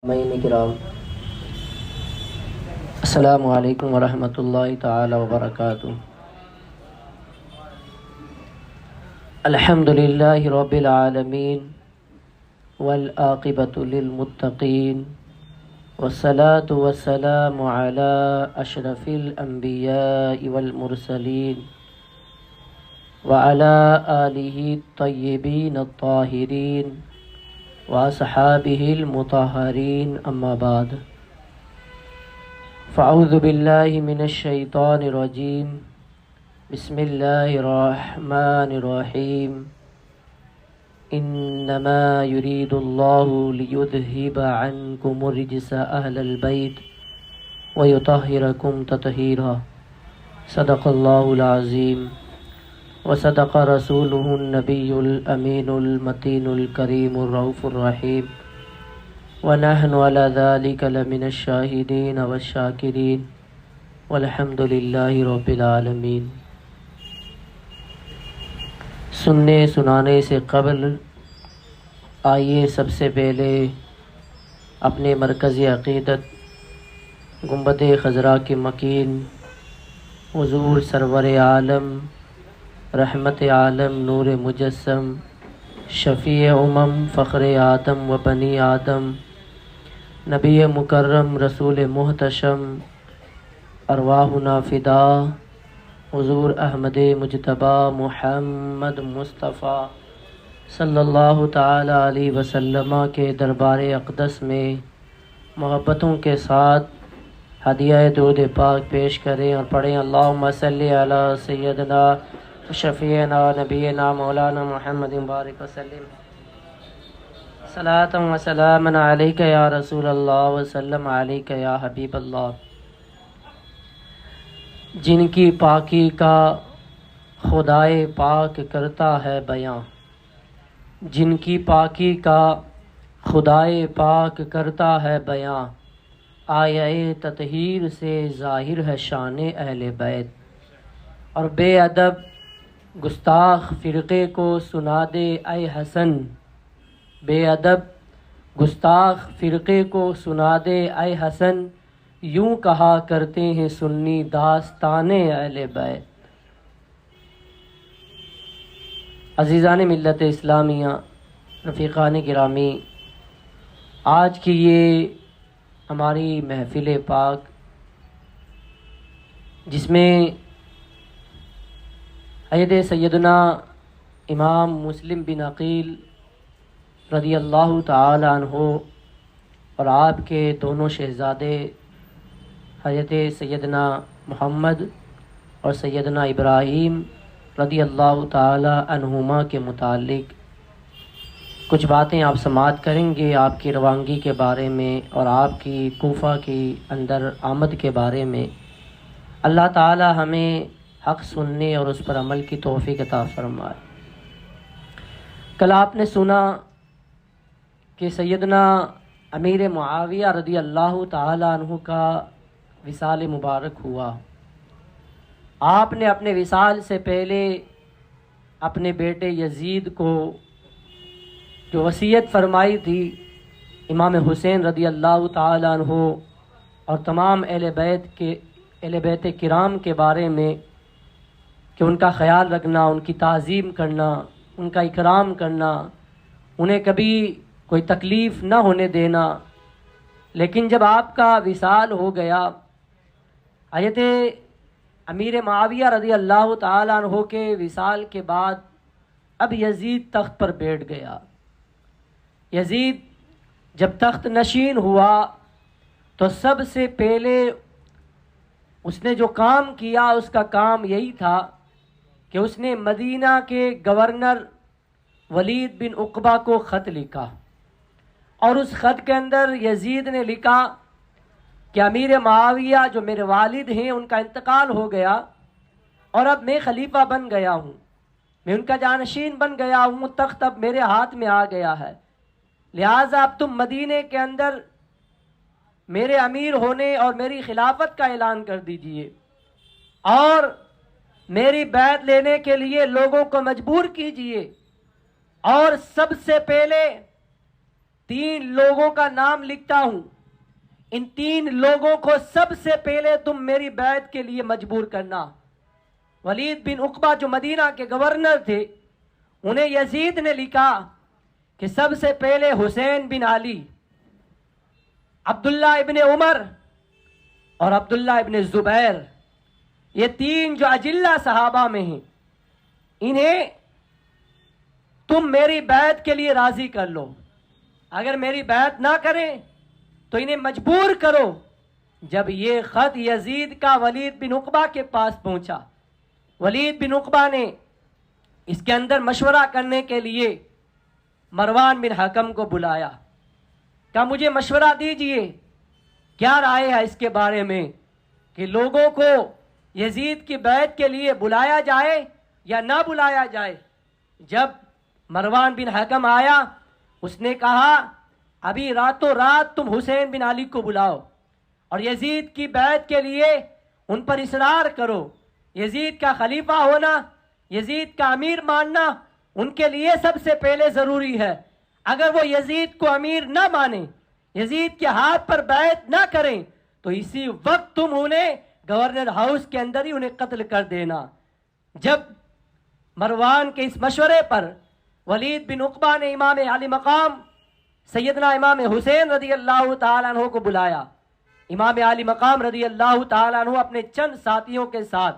سامعین کرام، السلام علیکم ورحمۃ اللہ تعالی وبرکاتہ۔ الحمد للہ رب العالمین والعاقبۃ للمتقین والصلاة والسلام علی اشرف الانبیاء والمرسلین وعلی آلہ الطیبین الطاہرین وَأَصْحَابِهِ الْمُطَهَّرِينَ أَمَّا بَعْدُ فَأَعُوذُ بِاللَّهِ مِنَ الشَّيْطَانِ الرَّجِيمِ بسم الله الرحمن الرحيم إنما يريد الله ليذهب عنكم الرجس أهل البيت ويطهركم تطهيرا صدق الله العظيم وصدق رسوله النبي الأمين المتين الكريم الرؤوف الرحيم ونحن على ذلك لمن الشاهدين والشاكرين والحمد لله رب العالمين۔ سننے سنانے سے قبل آئیے سب سے پہلے اپنے مرکزی عقیدت گنبد خضرا کے مکین حضور سرور عالم رحمت عالم نور مجسم شفیع فخر آدم و بنی آدم نبی مکرم رسول محتشم ارواحنا فدا حضور احمد مجتبی محمد مصطفیٰ صلی اللہ تعالی علیہ وسلم کے دربار اقدس میں محبتوں کے ساتھ ہدیہ درود پاک پیش کریں اور پڑھیں اللہم صلی علی سیدنا شفیعنا نبینا مولانا محمد بارک وسلم صلاۃ و سلام علیک یا رسول اللہ وسلم علیک یا حبیب اللہ۔ جن کی پاکی کا خدائے پاک کرتا ہے بیاں، جن کی پاکی کا خدائے پاک کرتا ہے بیاں، آیہ تطہیر سے ظاہر ہے شان اہل بیت۔ اور بے ادب گستاخ فرقے کو سنا دے اے حسن، بے ادب گستاخ فرقے کو سنا دے اے حسن، یوں کہا کرتے ہیں سنی داستان اہل بیت۔ عزیزان ملت اسلامیہ، رفیقان گرامی، آج کی یہ ہماری محفل پاک جس میں حضرت سیدنا امام مسلم بن عقیل رضی اللہ تعالی عنہ اور آپ کے دونوں شہزادے حضرت سیدنا محمد اور سیدنا ابراہیم رضی اللہ تعالی عنہما کے متعلق کچھ باتیں آپ سماعت کریں گے، آپ کی روانگی کے بارے میں اور آپ کی کوفہ کی اندر آمد کے بارے میں۔ اللہ تعالی ہمیں حق سننے اور اس پر عمل کی توفیق عطا فرمائے۔ کل آپ نے سنا کہ سیدنا امیر معاویہ رضی اللہ تعالی عنہ کا وصال مبارک ہوا۔ آپ نے اپنے وصال سے پہلے اپنے بیٹے یزید کو جو وصیت فرمائی تھی امام حسین رضی اللہ تعالی عنہ اور تمام اہل بیت کرام کے بارے میں کہ ان کا خیال رکھنا، ان کی تعظیم کرنا، ان کا اکرام کرنا، انہیں کبھی کوئی تکلیف نہ ہونے دینا۔ لیکن جب آپ کا وصال ہو گیا، حضرت امیر معاویہ رضی اللہ تعالیٰ عنہ کے وصال کے بعد اب یزید تخت پر بیٹھ گیا۔ یزید جب تخت نشین ہوا تو سب سے پہلے اس نے جو کام کیا اس کا کام یہی تھا کہ اس نے مدینہ کے گورنر ولید بن عقبہ کو خط لکھا، اور اس خط کے اندر یزید نے لکھا کہ امیر معاویہ جو میرے والد ہیں ان کا انتقال ہو گیا اور اب میں خلیفہ بن گیا ہوں، میں ان کا جانشین بن گیا ہوں، تخت اب میرے ہاتھ میں آ گیا ہے، لہٰذا اب تم مدینے کے اندر میرے امیر ہونے اور میری خلافت کا اعلان کر دیجئے اور میری بیعت لینے کے لیے لوگوں کو مجبور کیجئے، اور سب سے پہلے 3 لوگوں کا نام لکھتا ہوں، ان 3 لوگوں کو سب سے پہلے تم میری بیعت کے لیے مجبور کرنا۔ ولید بن عقبہ جو مدینہ کے گورنر تھے، انہیں یزید نے لکھا کہ سب سے پہلے حسین بن علی، عبداللہ ابن عمر اور عبداللہ ابن زبیر، یہ 3 جو اجلہ صحابہ میں ہیں، انہیں تم میری بیعت کے لیے راضی کر لو۔ اگر میری بیعت نہ کریں تو انہیں مجبور کرو۔ جب یہ خط یزید کا ولید بن عقبہ کے پاس پہنچا، ولید بن عقبہ نے اس کے اندر مشورہ کرنے کے لیے مروان بن حکم کو بلایا، کہا مجھے مشورہ دیجئے، کیا رائے ہے اس کے بارے میں کہ لوگوں کو یزید کی بیعت کے لیے بلایا جائے یا نہ بلایا جائے؟ جب مروان بن حکم آیا، اس نے کہا ابھی راتوں رات تم حسین بن علی کو بلاؤ اور یزید کی بیعت کے لیے ان پر اصرار کرو۔ یزید کا خلیفہ ہونا، یزید کا امیر ماننا ان کے لیے سب سے پہلے ضروری ہے۔ اگر وہ یزید کو امیر نہ مانے، یزید کے ہاتھ پر بیعت نہ کریں، تو اسی وقت تم انہیں گورنر ہاؤس کے اندر ہی انہیں قتل کر دینا۔ جب مروان کے اس مشورے پر ولید بن عقبہ نے امام علی مقام سیدنا امام حسین رضی اللہ تعالیٰ عنہ کو بلایا، امام علی مقام رضی اللہ تعالیٰ عنہ اپنے چند ساتھیوں کے ساتھ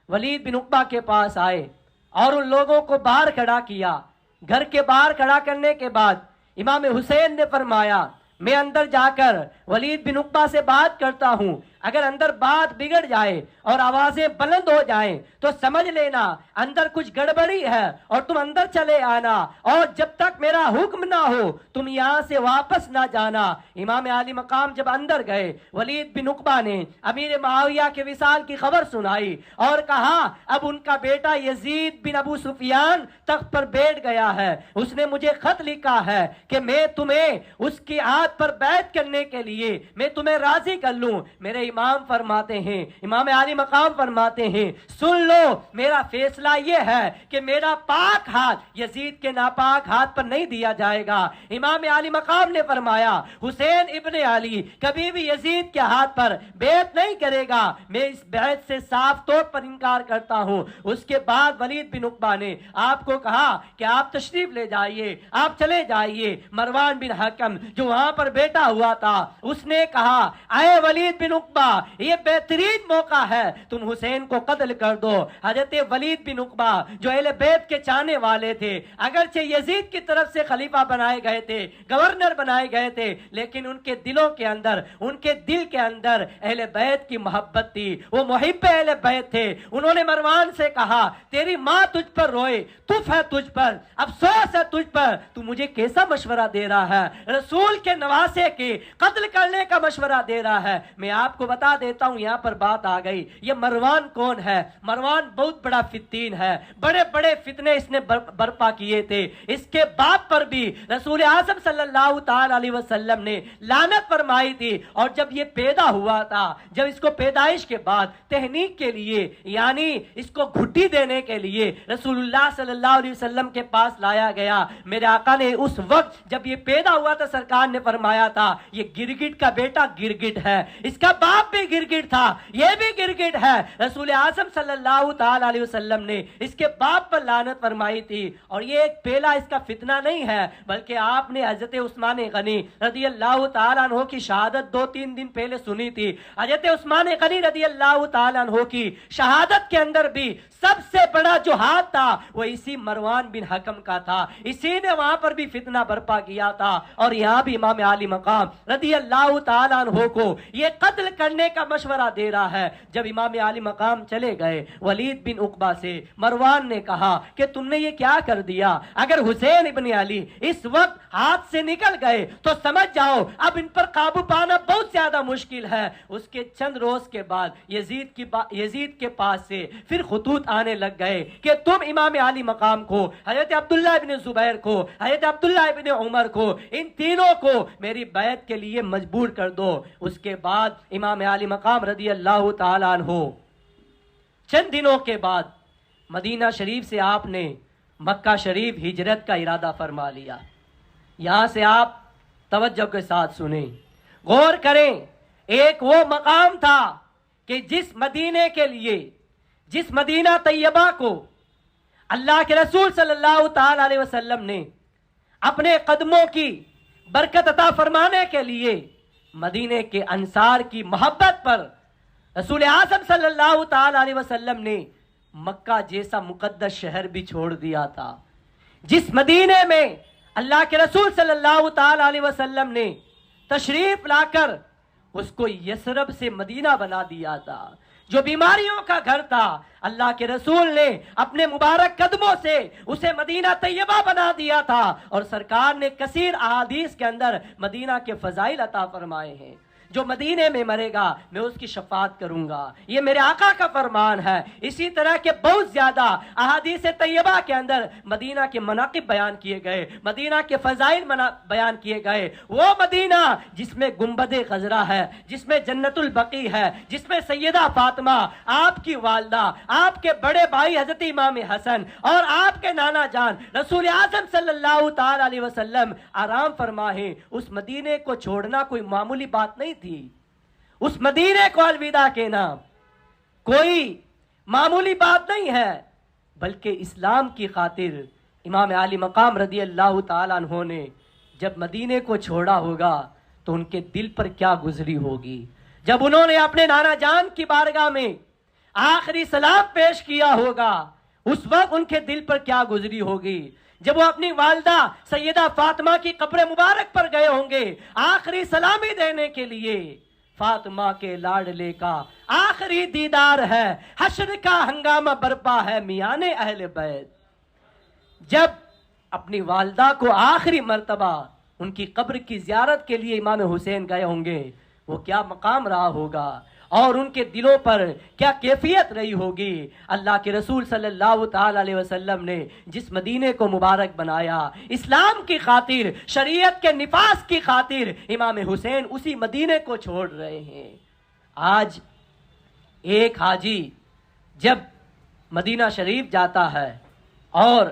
ولید بن عقبہ کے پاس آئے اور ان لوگوں کو باہر کھڑا کیا۔ گھر کے باہر کھڑا کرنے کے بعد امام حسین نے فرمایا میں اندر جا کر ولید بن عقبہ سے بات کرتا ہوں، اگر اندر بات بگڑ جائے اور آوازیں بلند ہو جائیں تو سمجھ لینا اندر کچھ گڑبڑی ہے اور تم اندر چلے آنا، اور جب تک میرا حکم نہ ہو تم یہاں سے واپس نہ جانا۔ امام علی مقام جب اندر گئے، ولید بن عقبہ نے امیر معاویہ کے وصال کی خبر سنائی اور کہا اب ان کا بیٹا یزید بن ابو سفیان تخت پر بیٹھ گیا ہے، اس نے مجھے خط لکھا ہے کہ میں تمہیں اس کی ہاتھ پر بیعت کرنے کے لیے میں تمہیں راضی کر لوں۔ میرے امام فرماتے ہیں، امام علی مقام فرماتے ہیں سن لو میرا فیصلہ یہ ہے کہ میرا پاک ہاتھ یزید کے ناپاک ہاتھ پر نہیں دیا جائے گا۔ امام علی مقام نے فرمایا حسین ابن علی کبھی بھی یزید کے ہاتھ پر بیعت نہیں کرے گا، میں اس بیعت سے صاف طور پر انکار کرتا ہوں۔ اس کے بعد ولید بن عقبہ نے آپ کو کہا کہ آپ تشریف لے جائیے، آپ چلے جائیے۔ مروان بن حکم جو وہاں پر بیٹھا ہوا تھا، اس نے کہا اے ولید بن عقبہ یہ بہترین موقع ہے، تم حسین کو قتل کر دو۔ حضرت ولید بن عقبہ جو اہل بیت کے چاہنے والے تھے، اگرچہ یزید کی طرف سے خلیفہ بنائے گئے تھے، گورنر بنائے گئے تھے، لیکن ان کے دلوں کے اندر، ان کے دل کے اندر اہل بیت کی محبت تھی، وہ محب اہل بیت تھے۔ انہوں نے مروان سے کہا تیری ماں تجھ پر روئے، تف ہے تجھ پر، افسوس ہے تجھ پر، تو مجھے کیسا مشورہ دے رہا ہے؟ رسول کے نواسے کے قتل کرنے کا مشورہ دے رہا ہے۔ میں آپ کو بتا دیتا ہوں، یہاں پر بات آ گئی، یہ مروان کون ہے؟ مروان بہت بڑا فتین ہے، بڑے بڑے فتنے اس نے برپا کیے تھے۔ اس کے باپ پر بھی رسول اعظم صلی اللہ تعالی علیہ وسلم نے لعنت فرمائی تھی، اور جب یہ پیدا ہوا تھا، جب اس کو پیدائش کے بعد تہنیک کے لیے یعنی اس کو گھٹی دینے کے لیے رسول اللہ صلی اللہ علیہ وسلم کے پاس لایا گیا، میرے آقا نے اس وقت جب یہ پیدا ہوا تھا سرکار نے فرمایا تھا یہ گرگٹ کا بیٹا گرگٹ ہے، اس کا باپ بھی گرگٹ تھا، یہ بھی گرگٹ ہے۔ رسول اعظم صلی اللہ تعالی علیہ وسلم نے اس کے باپ پر لعنت فرمائی تھی، اور یہ ایک پہلا اس کا فتنہ نہیں ہے، بلکہ آپ نے حضرت عثمان غنی رضی اللہ تعالی عنہ کی شہادت 2-3 دن پہلے سنی تھی۔ حضرت عثمان غنی رضی اللہ تعالی عنہ کی شہادت کے اندر بھی سب سے بڑا جو ہاتھ تھا وہ اسی مروان بن حکم کا تھا، اسی نے وہاں پر بھی فتنہ برپا کیا تھا، اور یہاں بھی امام علی مقام رضی اللہ تعالی عنہ کو یہ قتل کرنے کا مشورہ دے رہا ہے۔ جب امام علی مقام چلے گئے، ولید بن عقبہ سے مروان نے کہا کہ تم نے یہ کیا کر دیا؟ اگر حسین ابن علی اس وقت ہاتھ سے نکل گئے تو سمجھ جاؤ اب ان پر قابو پانا بہت زیادہ مشکل ہے۔ اس کے چند روز کے بعد یزید کے پاس سے پھر خطوط آنے لگ گئے کہ تم امام علی مقام کو، حضرت عبداللہ ابن زبیر کو، حضرت عبداللہ ابن عمر کو، ان تینوں کو میری بیعت کے لیے مجبور کر دو۔ اس کے بعد امام علی مقام رضی اللہ تعالی عنہ چند دنوں کے بعد مدینہ شریف سے آپ نے مکہ شریف ہجرت کا ارادہ فرما لیا۔ یہاں سے آپ توجہ کے ساتھ سنیں، غور کریں۔ ایک وہ مقام تھا کہ جس مدینے کے لیے، جس مدینہ طیبہ کو اللہ کے رسول صلی اللہ تعالی علیہ وسلم نے اپنے قدموں کی برکت عطا فرمانے کے لیے مدینے کے انصار کی محبت پر رسول اعظم صلی اللہ تعالی علیہ وسلم نے مکہ جیسا مقدس شہر بھی چھوڑ دیا تھا، جس مدینے میں اللہ کے رسول صلی اللہ تعالی علیہ وسلم نے تشریف لا کر اس کو یثرب سے مدینہ بنا دیا تھا، جو بیماریوں کا گھر تھا، اللہ کے رسول نے اپنے مبارک قدموں سے اسے مدینہ طیبہ بنا دیا تھا، اور سرکار نے کثیر احادیث کے اندر مدینہ کے فضائل عطا فرمائے ہیں۔ جو مدینے میں مرے گا میں اس کی شفاعت کروں گا، یہ میرے آقا کا فرمان ہے۔ اسی طرح کے بہت زیادہ احادیث طیبہ کے اندر مدینہ کے مناقب بیان کیے گئے، مدینہ کے فضائل بیان کیے گئے۔ وہ مدینہ جس میں گنبد خضرا ہے، جس میں جنت البقیع ہے، جس میں سیدہ فاطمہ آپ کی والدہ، آپ کے بڑے بھائی حضرت امام حسن اور آپ کے نانا جان رسول اعظم صلی اللہ تعالی علیہ وسلم آرام فرمائے، اس مدینے کو چھوڑنا کوئی معمولی بات نہیں تھی۔ اس مدینے کو الوداع کہنا کوئی معمولی بات نہیں ہے، بلکہ اسلام کی خاطر امام عالی مقام رضی اللہ تعالیٰ عنہ نے جب مدینے کو چھوڑا ہوگا تو ان کے دل پر کیا گزری ہوگی، جب انہوں نے اپنے نانا جان کی بارگاہ میں آخری سلام پیش کیا ہوگا، اس وقت ان کے دل پر کیا گزری ہوگی، جب وہ اپنی والدہ سیدہ فاطمہ کی قبر مبارک پر گئے ہوں گے آخری سلامی دینے کے لیے۔ فاطمہ کے لاڈلے کا آخری دیدار ہے، حشر کا ہنگامہ برپا ہے میان اہل بیت۔ جب اپنی والدہ کو آخری مرتبہ ان کی قبر کی زیارت کے لیے امام حسین گئے ہوں گے، وہ کیا مقام رہا ہوگا اور ان کے دلوں پر کیا کیفیت رہی ہوگی۔ اللہ کے رسول صلی اللہ تعالی علیہ وسلم نے جس مدینے کو مبارک بنایا اسلام کی خاطر، شریعت کے نفاذ کی خاطر، امام حسین اسی مدینے کو چھوڑ رہے ہیں۔ آج ایک حاجی جب مدینہ شریف جاتا ہے اور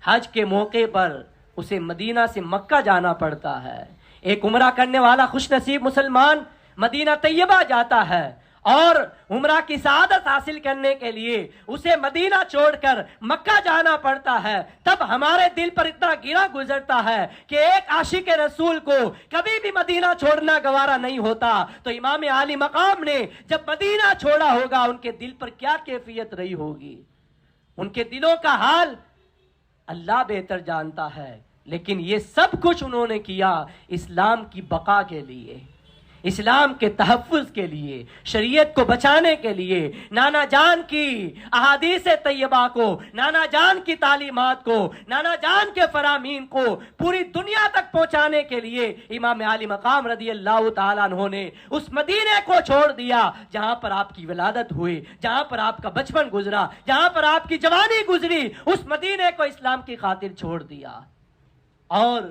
حج کے موقع پر اسے مدینہ سے مکہ جانا پڑتا ہے، ایک عمرہ کرنے والا خوش نصیب مسلمان مدینہ طیبہ جاتا ہے اور عمرہ کی سعادت حاصل کرنے کے لیے اسے مدینہ چھوڑ کر مکہ جانا پڑتا ہے، تب ہمارے دل پر اتنا گرا گزرتا ہے کہ ایک عاشق رسول کو کبھی بھی مدینہ چھوڑنا گوارا نہیں ہوتا، تو امام عالی مقام نے جب مدینہ چھوڑا ہوگا ان کے دل پر کیا کیفیت رہی ہوگی، ان کے دلوں کا حال اللہ بہتر جانتا ہے۔ لیکن یہ سب کچھ انہوں نے کیا اسلام کی بقا کے لیے، اسلام کے تحفظ کے لیے، شریعت کو بچانے کے لیے، نانا جان کی احادیث طیبہ کو، نانا جان کی تعلیمات کو، نانا جان کے فرامین کو پوری دنیا تک پہنچانے کے لیے امام عالی مقام رضی اللہ تعالیٰ عنہ نے اس مدینے کو چھوڑ دیا جہاں پر آپ کی ولادت ہوئی، جہاں پر آپ کا بچپن گزرا، جہاں پر آپ کی جوانی گزری، اس مدینے کو اسلام کی خاطر چھوڑ دیا۔ اور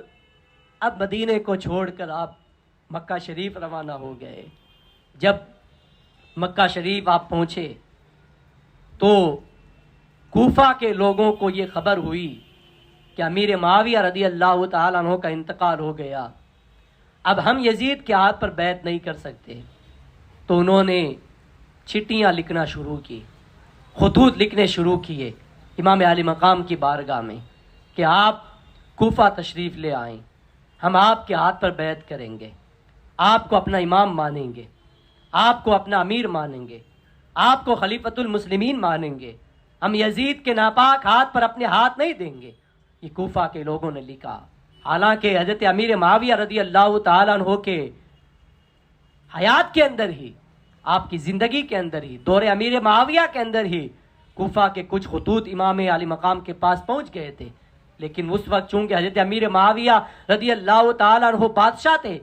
اب مدینے کو چھوڑ کر آپ مکہ شریف روانہ ہو گئے۔ جب مکہ شریف آپ پہنچے تو کوفہ کے لوگوں کو یہ خبر ہوئی کہ امیر معاویہ رضی اللہ تعالیٰ عنہ کا انتقال ہو گیا، اب ہم یزید کے ہاتھ پر بیعت نہیں کر سکتے، تو انہوں نے چٹھیاں لکھنا شروع کی، خطوط لکھنے شروع کیے امام عالی مقام کی بارگاہ میں کہ آپ کوفہ تشریف لے آئیں، ہم آپ کے ہاتھ پر بیعت کریں گے، آپ کو اپنا امام مانیں گے، آپ کو اپنا امیر مانیں گے، آپ کو خلیفۃ المسلمین مانیں گے، ہم یزید کے ناپاک ہاتھ پر اپنے ہاتھ نہیں دیں گے۔ یہ کوفہ کے لوگوں نے لکھا، حالانکہ حضرت امیر معاویہ رضی اللہ تعالیٰ عنہ کے حیات کے اندر ہی، آپ کی زندگی کے اندر ہی، دور امیر معاویہ کے اندر ہی کوفہ کے کچھ خطوط امام عالی مقام کے پاس پہنچ گئے تھے، لیکن اس وقت چونکہ حضرت امیر معاویہ رضی اللہ تعالیٰ عنہ بادشاہ تھے،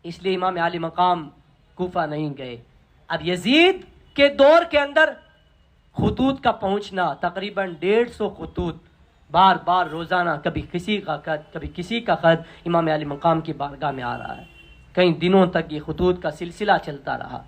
اس لیے امام عالی مقام کوفہ نہیں گئے۔ اب یزید کے دور کے اندر خطوط کا پہنچنا تقریباً 150 خطوط بار بار روزانہ، کبھی کسی کا خط کبھی کسی کا خط امام عالی مقام کی بارگاہ میں آ رہا ہے۔ کئی دنوں تک یہ خطوط کا سلسلہ چلتا رہا۔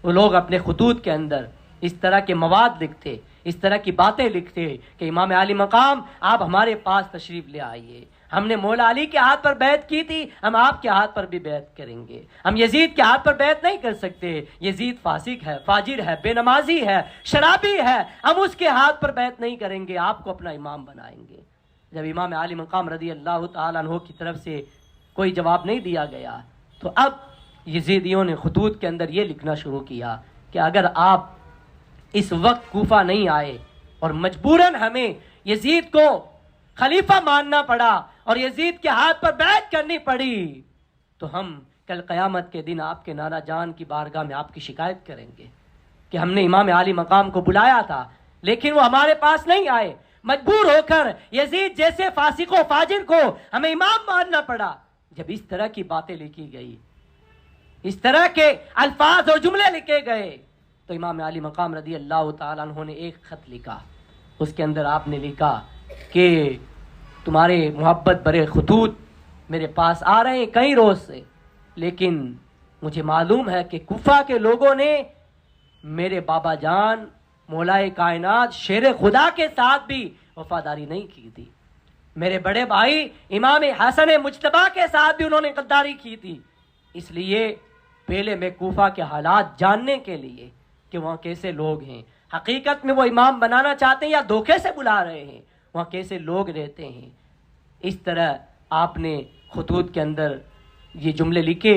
وہ لوگ اپنے خطوط کے اندر اس طرح کے مواد لکھتے، اس طرح کی باتیں لکھتے کہ امام عالی مقام آپ ہمارے پاس تشریف لے آئیے، ہم نے مولا علی کے ہاتھ پر بیعت کی تھی، ہم آپ کے ہاتھ پر بھی بیعت کریں گے۔ ہم یزید کے ہاتھ پر بیعت نہیں کر سکتے، یزید فاسق ہے، فاجر ہے، بے نمازی ہے، شرابی ہے، ہم اس کے ہاتھ پر بیعت نہیں کریں گے، آپ کو اپنا امام بنائیں گے۔ جب امام علی مقام رضی اللہ تعالیٰ عنہ کی طرف سے کوئی جواب نہیں دیا گیا تو اب یزیدیوں نے خطوط کے اندر یہ لکھنا شروع کیا کہ اگر آپ اس وقت کوفہ نہیں آئے اور مجبوراً ہمیں یزید کو خلیفہ ماننا پڑا اور یزید کے ہاتھ پر بیعت کرنی پڑی تو ہم کل قیامت کے دن آپ کے نانا جان کی بارگاہ میں آپ کی شکایت کریں گے کہ ہم نے امام علی مقام کو بلایا تھا لیکن وہ ہمارے پاس نہیں آئے، مجبور ہو کر یزید جیسے فاسق و فاجر کو ہمیں امام ماننا پڑا۔ جب اس طرح کی باتیں لکھی گئی، اس طرح کے الفاظ اور جملے لکھے گئے تو امام علی مقام رضی اللہ تعالیٰ عنہ نے ایک خط لکھا۔ اس کے اندر آپ نے لکھا کہ تمہارے محبت برے خطوط میرے پاس آ رہے ہیں کئی روز سے، لیکن مجھے معلوم ہے کہ کوفہ کے لوگوں نے میرے بابا جان مولائے کائنات شیر خدا کے ساتھ بھی وفاداری نہیں کی تھی، میرے بڑے بھائی امام حسن مجتبیٰ کے ساتھ بھی انہوں نے غداری کی تھی، اس لیے پہلے میں کوفہ کے حالات جاننے کے لیے کہ وہاں کیسے لوگ ہیں، حقیقت میں وہ امام بنانا چاہتے ہیں یا دھوکے سے بلا رہے ہیں، وہاں کیسے لوگ رہتے ہیں۔ اس طرح آپ نے خطوط کے اندر یہ جملے لکھے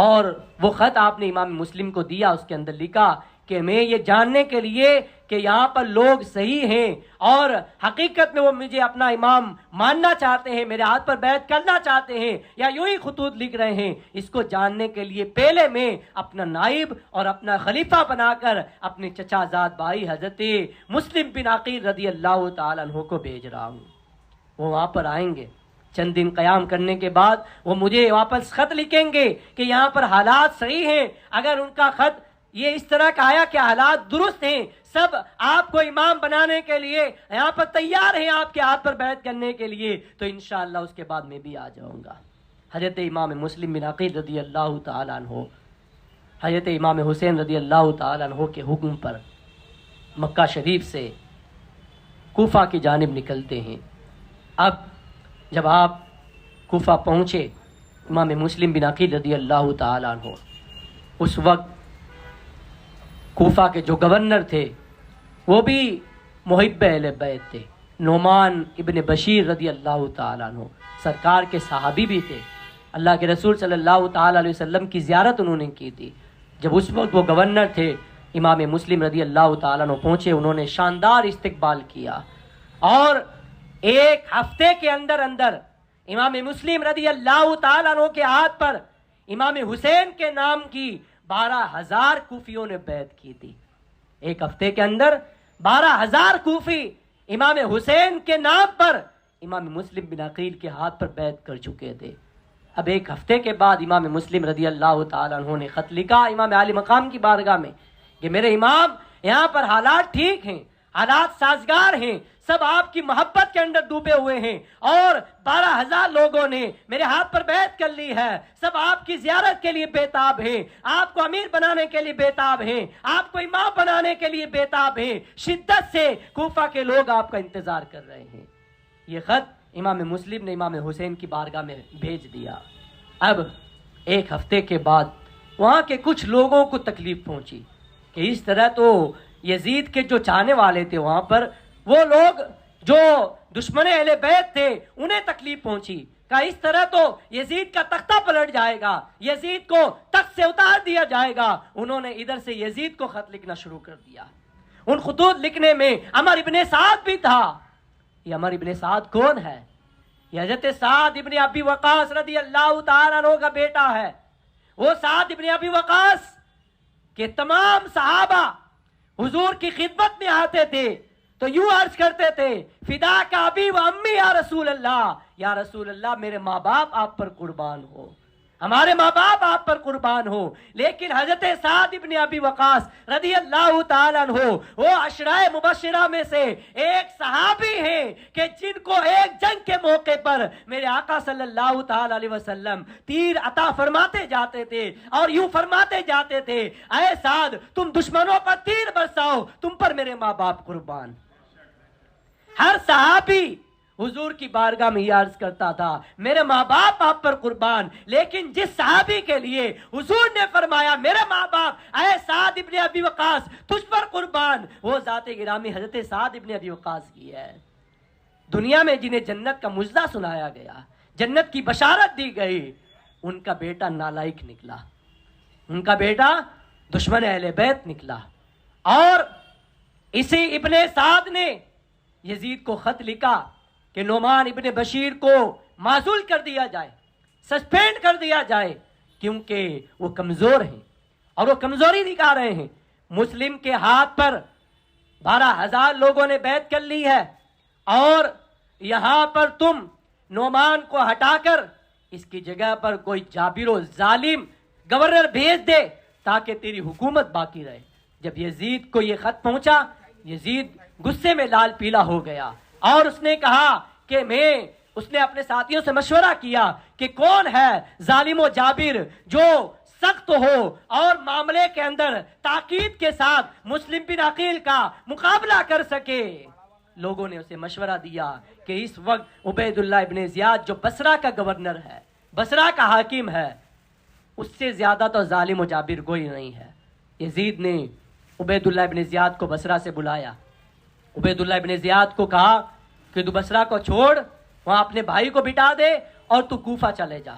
اور وہ خط آپ نے امام مسلم کو دیا، اس کے اندر لکھا کہ میں یہ جاننے کے لیے کہ یہاں پر لوگ صحیح ہیں اور حقیقت میں وہ مجھے اپنا امام ماننا چاہتے ہیں، میرے ہاتھ پر بیعت کرنا چاہتے ہیں یا یوں ہی خطوط لکھ رہے ہیں، اس کو جاننے کے لیے پہلے میں اپنا نائب اور اپنا خلیفہ بنا کر اپنے چچا زاد بھائی حضرت مسلم بن عقیل رضی اللہ تعالیٰ عنہ کو بھیج رہا ہوں۔ وہ وہاں پر آئیں گے، چند دن قیام کرنے کے بعد وہ مجھے واپس خط لکھیں گے کہ یہاں پر حالات صحیح ہیں، اگر ان کا خط یہ اس طرح کا آیا کہ حالات درست ہیں، سب آپ کو امام بنانے کے لیے یہاں پر تیار ہیں آپ کے ہاتھ پر بیعت کرنے کے لیے، تو انشاءاللہ اس کے بعد میں بھی آ جاؤں گا۔ حضرت امام مسلم بن عقیل رضی اللہ تعالیٰ عنہ حضرت امام حسین رضی اللہ تعالیٰ عنہ کے حکم پر مکہ شریف سے کوفہ کی جانب نکلتے ہیں۔ اب جب آپ کوفہ پہنچے، امام مسلم بن عقیل رضی اللہ تعالیٰ عنہ اس وقت کوفہ کے جو گورنر تھے وہ بھی محب اہل بیت تھے، نعمان ابن بشیر رضی اللہ تعالیٰ عنہ سرکار کے صحابی بھی تھے، اللہ کے رسول صلی اللہ تعالیٰ علیہ وسلم کی زیارت انہوں نے کی تھی۔ جب اس وقت وہ گورنر تھے، امام مسلم رضی اللہ تعالیٰ عنہ پہنچے، انہوں نے شاندار استقبال کیا اور ایک ہفتے کے اندر امام مسلم رضی اللہ تعالیٰ عنہ کے ہاتھ پر امام حسین کے نام کی 12,000 کوفیوں نے بیعت کی تھی۔ ایک ہفتے کے اندر 12,000 کوفی امام حسین کے نام پر امام مسلم بن عقیل کے ہاتھ پر بیعت کر چکے تھے۔ اب ایک ہفتے کے بعد امام مسلم رضی اللہ تعالیٰ عنہ نے خط لکھا امام علی مقام کی بارگاہ میں کہ میرے امام یہاں پر حالات ٹھیک ہیں، حالات سازگار ہیں، سب آپ کی محبت کے اندر ڈوبے ہوئے ہیں اور 12,000 لوگوں نے میرے ہاتھ پر بیعت کر لی ہے، سب آپ کی زیارت کے لیے بےتاب ہیں، آپ کو امیر بنانے کے لیے بےتاب ہیں، آپ کو امام بنانے کے لیے بےتاب ہیں، شدت سے کوفہ کے لوگ آپ کا انتظار کر رہے ہیں۔ یہ خط امام مسلم نے امام حسین کی بارگاہ میں بھیج دیا۔ اب ایک ہفتے کے بعد وہاں کے کچھ لوگوں کو تکلیف پہنچی کہ اس طرح تو یزید کے جو چاہنے والے تھے وہاں پر وہ لوگ جو دشمن اہل بیت تھے انہیں تکلیف پہنچی، کہ اس طرح تو یزید کا تختہ پلٹ جائے گا، یزید کو تخت سے اتار دیا جائے گا۔ انہوں نے ادھر سے یزید کو خط لکھنا شروع کر دیا۔ ان خطوط لکھنے میں عمر ابن سعد بھی تھا۔ یہ عمر ابن سعد کون ہے؟ یہ حضرت سعد ابن ابی وقاص رضی اللہ تعالیٰ عنہ کا بیٹا ہے۔ وہ سعد ابن ابی وقاص کہ تمام صحابہ حضور کی خدمت میں آتے تھے تو یوں عرض کرتے تھے فدا کا ابی و امی یا رسول اللہ، یا رسول اللہ میرے ماں باپ آپ پر قربان ہو، ہمارے ماں باپ آپ پر قربان ہو۔ لیکن حضرت سعد ابن ابی وقاص رضی اللہ تعالیٰ عنہ وہ عشرۂ مبشرہ میں سے ایک صحابی ہیں کہ جن کو ایک جنگ کے موقع پر میرے آقا صلی اللہ تعالیٰ علیہ وسلم تیر عطا فرماتے جاتے تھے اور یوں فرماتے جاتے تھے اے سعد تم دشمنوں پر تیر برساؤ، تم پر میرے ماں باپ قربان۔ ہر صحابی حضور کی بارگاہ میں یہ عرض کرتا تھا میرے ماں باپ آپ پر قربان، لیکن جس صحابی کے لیے حضور نے فرمایا میرے ماں باپ اے سعد ابن ابی وقاص تجھ پر قربان، وہ ذات گرامی حضرت سعد ابن ابی وقاص کی ہے۔ دنیا میں جنہیں جنت کا مژدہ سنایا گیا، جنت کی بشارت دی گئی، ان کا بیٹا نالائق نکلا، ان کا بیٹا دشمن اہل بیت نکلا۔ اور اسی ابن سعد نے یزید کو خط لکھا کہ نعمان ابن بشیر کو معزول کر دیا جائے، سسپینڈ کر دیا جائے، کیونکہ وہ کمزور ہیں اور وہ کمزوری دکھا رہے ہیں۔ مسلم کے ہاتھ پر 12,000 لوگوں نے بیعت کر لی ہے، اور یہاں پر تم نعمان کو ہٹا کر اس کی جگہ پر کوئی جابر و ظالم گورنر بھیج دے تاکہ تیری حکومت باقی رہے۔ جب یزید کو یہ خط پہنچا، یزید غصے میں لال پیلا ہو گیا، اور اس نے کہا کہ اس نے اپنے ساتھیوں سے مشورہ کیا کہ کون ہے ظالم و جابر جو سخت ہو اور معاملے کے اندر تاکید کے ساتھ مسلم بن عقیل کا مقابلہ کر سکے۔ لوگوں نے اسے مشورہ دیا کہ اس وقت عبید اللہ ابن زیاد جو بصرہ کا گورنر ہے، بصرہ کا حاکم ہے، اس سے زیادہ تو ظالم و جابر کوئی نہیں ہے۔ یزید نے عبید اللہ ابن زیاد کو بصرہ سے بلایا، عبید اللہ ابن زیاد کو کہا کہ تو بصرہ کو چھوڑ، وہاں اپنے بھائی کو بٹا دے اور تو کوفہ چلے جا،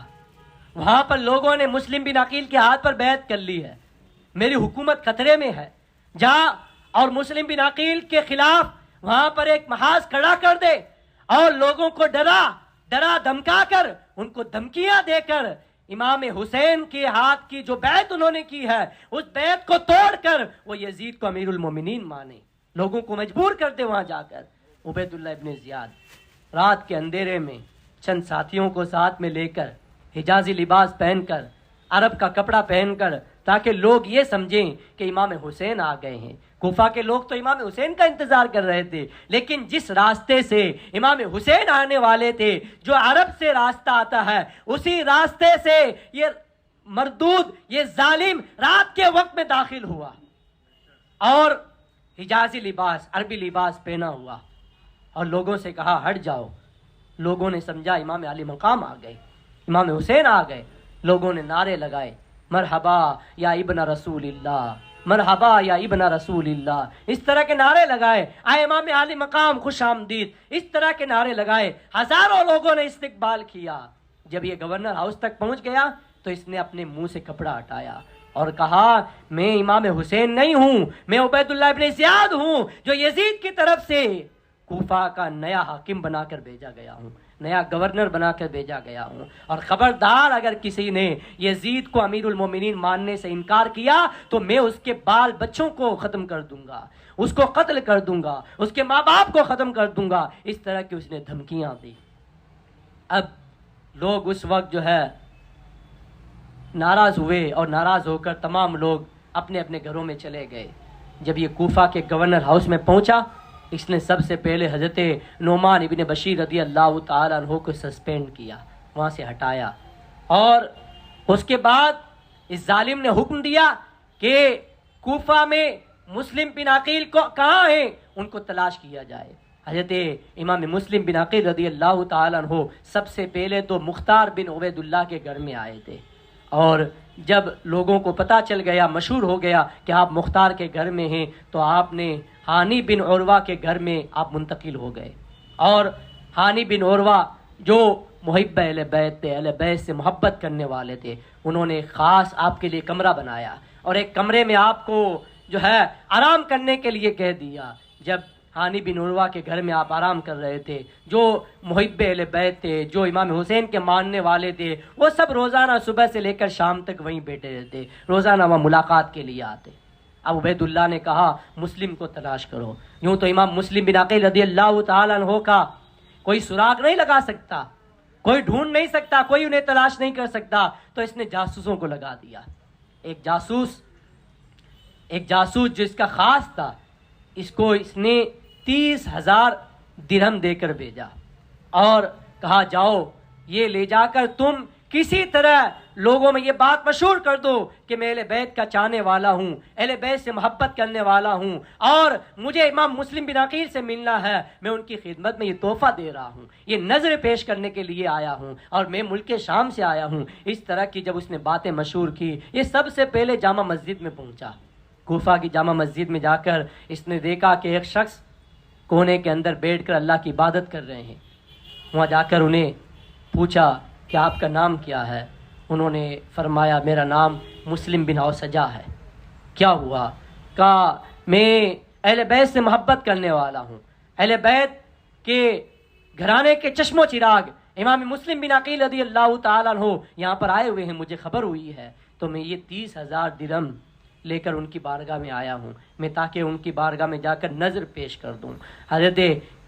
وہاں پر لوگوں نے مسلم بن عقیل کے ہاتھ پر بیعت کر لی ہے، میری حکومت خطرے میں ہے، جا اور مسلم بن عقیل کے خلاف وہاں پر ایک محاذ کھڑا کر دے، اور لوگوں کو ڈرا دھمکا کر، ان کو دھمکیاں دے کر امام حسین کے ہاتھ کی جو بیعت انہوں نے کی ہے اس بیعت کو توڑ کر وہ یزید کو امیر المومنین مانے، لوگوں کو مجبور کر دے وہاں جا کر۔ عبید اللہ ابن زیاد رات کے اندھیرے میں چند ساتھیوں کو ساتھ میں لے کر، حجازی لباس پہن کر، عرب کا کپڑا پہن کر، تاکہ لوگ یہ سمجھیں کہ امام حسین آ گئے ہیں۔ کوفہ کے لوگ تو امام حسین کا انتظار کر رہے تھے، لیکن جس راستے سے امام حسین آنے والے تھے، جو عرب سے راستہ آتا ہے، اسی راستے سے یہ مردود، یہ ظالم رات کے وقت میں داخل ہوا اور حجازی لباس، عربی لباس پہنا ہوا، اور لوگوں سے کہا ہٹ جاؤ۔ لوگوں نے سمجھا امام علی مقام آ گئے، امام حسین آ گئے۔ لوگوں نے نعرے لگائے، مرحبا یا ابن رسول اللہ، مرحبا یا ابن رسول اللہ، اس طرح کے نعرے لگائے، اے امام علی مقام خوش آمدید، اس طرح کے نعرے لگائے۔ ہزاروں لوگوں نے استقبال کیا۔ جب یہ گورنر ہاؤس تک پہنچ گیا تو اس نے اپنے منہ سے کپڑا ہٹایا اور کہا میں امام حسین نہیں ہوں، میں عبید اللہ ابن زیاد ہوں، جو یزید کی طرف سے کوفہ کا نیا حاکم بنا کر بھیجا گیا ہوں، نیا گورنر بنا کر بھیجا گیا ہوں، اور خبردار اگر کسی نے یزید کو امیر المومنین ماننے سے انکار کیا تو میں اس کے بال بچوں کو ختم کر دوں گا، اس کو قتل کر دوں گا، اس کے ماں باپ کو ختم کر دوں گا۔ اس طرح کی اس نے دھمکیاں دی۔ اب لوگ اس وقت جو ہے ناراض ہوئے، اور ناراض ہو کر تمام لوگ اپنے اپنے گھروں میں چلے گئے۔ جب یہ کوفہ کے گورنر ہاؤس میں پہنچا، اس نے سب سے پہلے حضرت نعمان ابن بشیر رضی اللہ تعالی عنہ کو سسپینڈ کیا، وہاں سے ہٹایا، اور اس کے بعد اس ظالم نے حکم دیا کہ کوفہ میں مسلم بن عقیل کو کہاں ہیں ان کو تلاش کیا جائے۔ حضرت امام مسلم بن عقیل رضی اللہ تعالی عنہ سب سے پہلے تو مختار بن عبید اللہ کے گھر میں آئے تھے، اور جب لوگوں کو پتہ چل گیا، مشہور ہو گیا کہ آپ مختار کے گھر میں ہیں، تو آپ نے ہانی بن عروہ کے گھر میں آپ منتقل ہو گئے، اور ہانی بن عروہ جو محب اہل بیت تھے، اہل بیت سے محبت کرنے والے تھے، انہوں نے خاص آپ کے لیے کمرہ بنایا، اور ایک کمرے میں آپ کو جو ہے آرام کرنے کے لیے کہہ دیا۔ جب ہانی بن عروہ کے گھر میں آپ آرام کر رہے تھے، جو محب اہل بیت تھے، جو امام حسین کے ماننے والے تھے، وہ سب روزانہ صبح سے لے کر شام تک وہیں بیٹھے رہتے، روزانہ وہاں ملاقات کے لیے آتے۔ اب عبید اللہ نے کہا مسلم کو تلاش کرو۔ یوں تو امام مسلم بن عقیل رضی اللہ تعالیٰ عنہ کا کوئی سراغ نہیں لگا سکتا، کوئی ڈھونڈ نہیں سکتا، کوئی انہیں تلاش نہیں کر سکتا، تو اس نے جاسوسوں کو لگا دیا۔ ایک جاسوس جو اس کا خاص تھا، اس کو اس نے 30,000 درہم دے کر بھیجا، اور کہا جاؤ یہ لے جا کر تم کسی طرح لوگوں میں یہ بات مشہور کر دو کہ میں اہل بیت کا چاہنے والا ہوں، اہل بیت سے محبت کرنے والا ہوں، اور مجھے امام مسلم بن عقیل سے ملنا ہے، میں ان کی خدمت میں یہ تحفہ دے رہا ہوں، یہ نظر پیش کرنے کے لیے آیا ہوں، اور میں ملک شام سے آیا ہوں۔ اس طرح کی جب اس نے باتیں مشہور کی، یہ سب سے پہلے جامع مسجد میں پہنچا۔ کوفہ کی جامع مسجد میں جا کر اس نے دیکھا کہ ایک شخص کونے کے اندر بیٹھ کر اللہ کی عبادت کر رہے ہیں۔ وہاں جا کر انہیں پوچھا کہ آپ کا نام کیا ہے؟ انہوں نے فرمایا میرا نام مسلم بن اوسجا ہے۔ کیا ہوا؟ کہا میں اہل بیت سے محبت کرنے والا ہوں، اہل بیت کے گھرانے کے چشم و چراغ امام مسلم بن عقیل رضی اللہ تعالیٰ عنہ یہاں پر آئے ہوئے ہیں، مجھے خبر ہوئی ہے، تو میں یہ 30,000 درہم لے کر ان کی بارگاہ میں آیا ہوں، میں تاکہ ان کی بارگاہ میں جا کر نظر پیش کر دوں۔ حضرت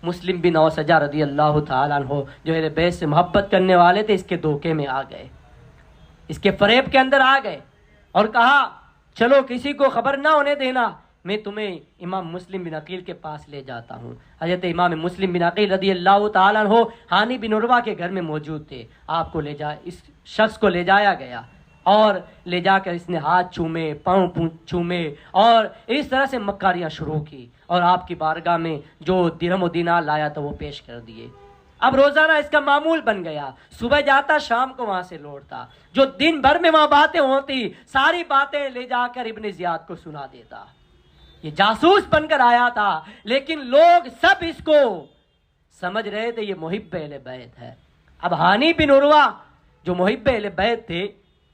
مسلم بن اوسجا رضی اللہ تعالیٰ عنہ جو اہل بیت سے محبت کرنے والے تھے، اس کے دھوکے میں آ گئے، اس کے فریب کے اندر آ گئے، اور کہا چلو کسی کو خبر نہ ہونے دینا، میں تمہیں امام مسلم بن عقیل کے پاس لے جاتا ہوں۔ حضرت امام مسلم بن عقیل رضی اللہ تعالیٰ عنہ ہانی بن عروہ کے گھر میں موجود تھے۔ آپ کو اس شخص کو لے جایا گیا، اور لے جا کر اس نے ہاتھ چومے، پاؤں چومے، اور اس طرح سے مکاریاں شروع کی، اور آپ کی بارگاہ میں جو درہم و دینار لایا تھا وہ پیش کر دیے۔ اب روزانہ اس کا معمول بن گیا، صبح جاتا شام کو وہاں سے لوٹتا، جو دن بھر میں وہاں باتیں ہوتی ساری باتیں لے جا کر ابن زیاد کو سنا دیتا۔ یہ جاسوس بن کر آیا تھا، لیکن لوگ سب اس کو سمجھ رہے تھے یہ محب اہل بیت ہے۔ اب ہانی بن عروہ جو محب اہل بیت تھے،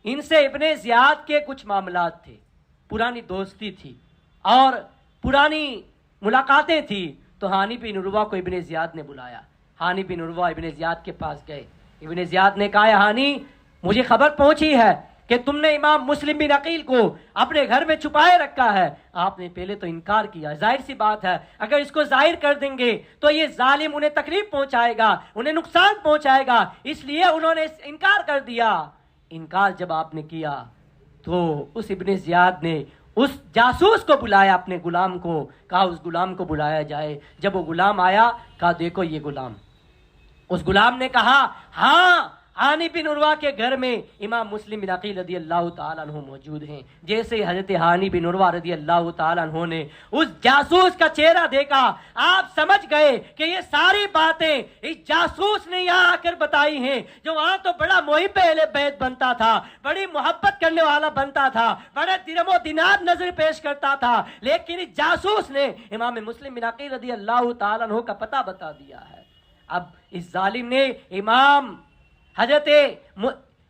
ان سے ابن زیاد کے کچھ معاملات تھے، پرانی دوستی تھی اور پرانی ملاقاتیں تھی، تو ہانی بن عروہ کو ابن زیاد نے بلایا۔ ہانی بن عروہ ابن زیاد کے پاس گئے، ابن زیاد نے کہا ہانی مجھے خبر پہنچی ہے کہ تم نے امام مسلم بن عقیل کو اپنے گھر میں چھپائے رکھا ہے۔ آپ نے پہلے تو انکار کیا، ظاہر سی بات ہے اگر اس کو ظاہر کر دیں گے تو یہ ظالم انہیں تکلیف پہنچائے گا، انہیں نقصان پہنچائے گا، اس لیے انہوں نے انکار کر دیا۔ انکار جب آپ نے کیا تو اس ابن زیاد نے اس جاسوس کو بلایا، اپنے غلام کو کہا اس غلام کو بلایا جائے۔ جب وہ غلام آیا کہا دیکھو یہ غلام۔ اس غلام نے کہا ہاں ہانی بن عروہ کے گھر میں امام مسلم بن عقیل رضی اللہ تعالیٰ عنہ موجود ہیں۔ جیسے حضرت ہانی بن عروہ رضی اللہ تعالیٰ عنہ نے اس جاسوس کا چہرہ دیکھا، آپ سمجھ گئے کہ یہ ساری باتیں اس جاسوس نے یہاں آ کر بتائی ہیں، جو وہاں تو بڑا محب اہل بیت بنتا تھا، بڑی محبت کرنے والا بنتا تھا، بڑے درہم و دینار نظر پیش کرتا تھا، لیکن اس جاسوس نے امام مسلم بن عقیل رضی اللہ تعالیٰ عنہ کا پتہ بتا دیا ہے۔ اب اس ظالم نے امام حضرت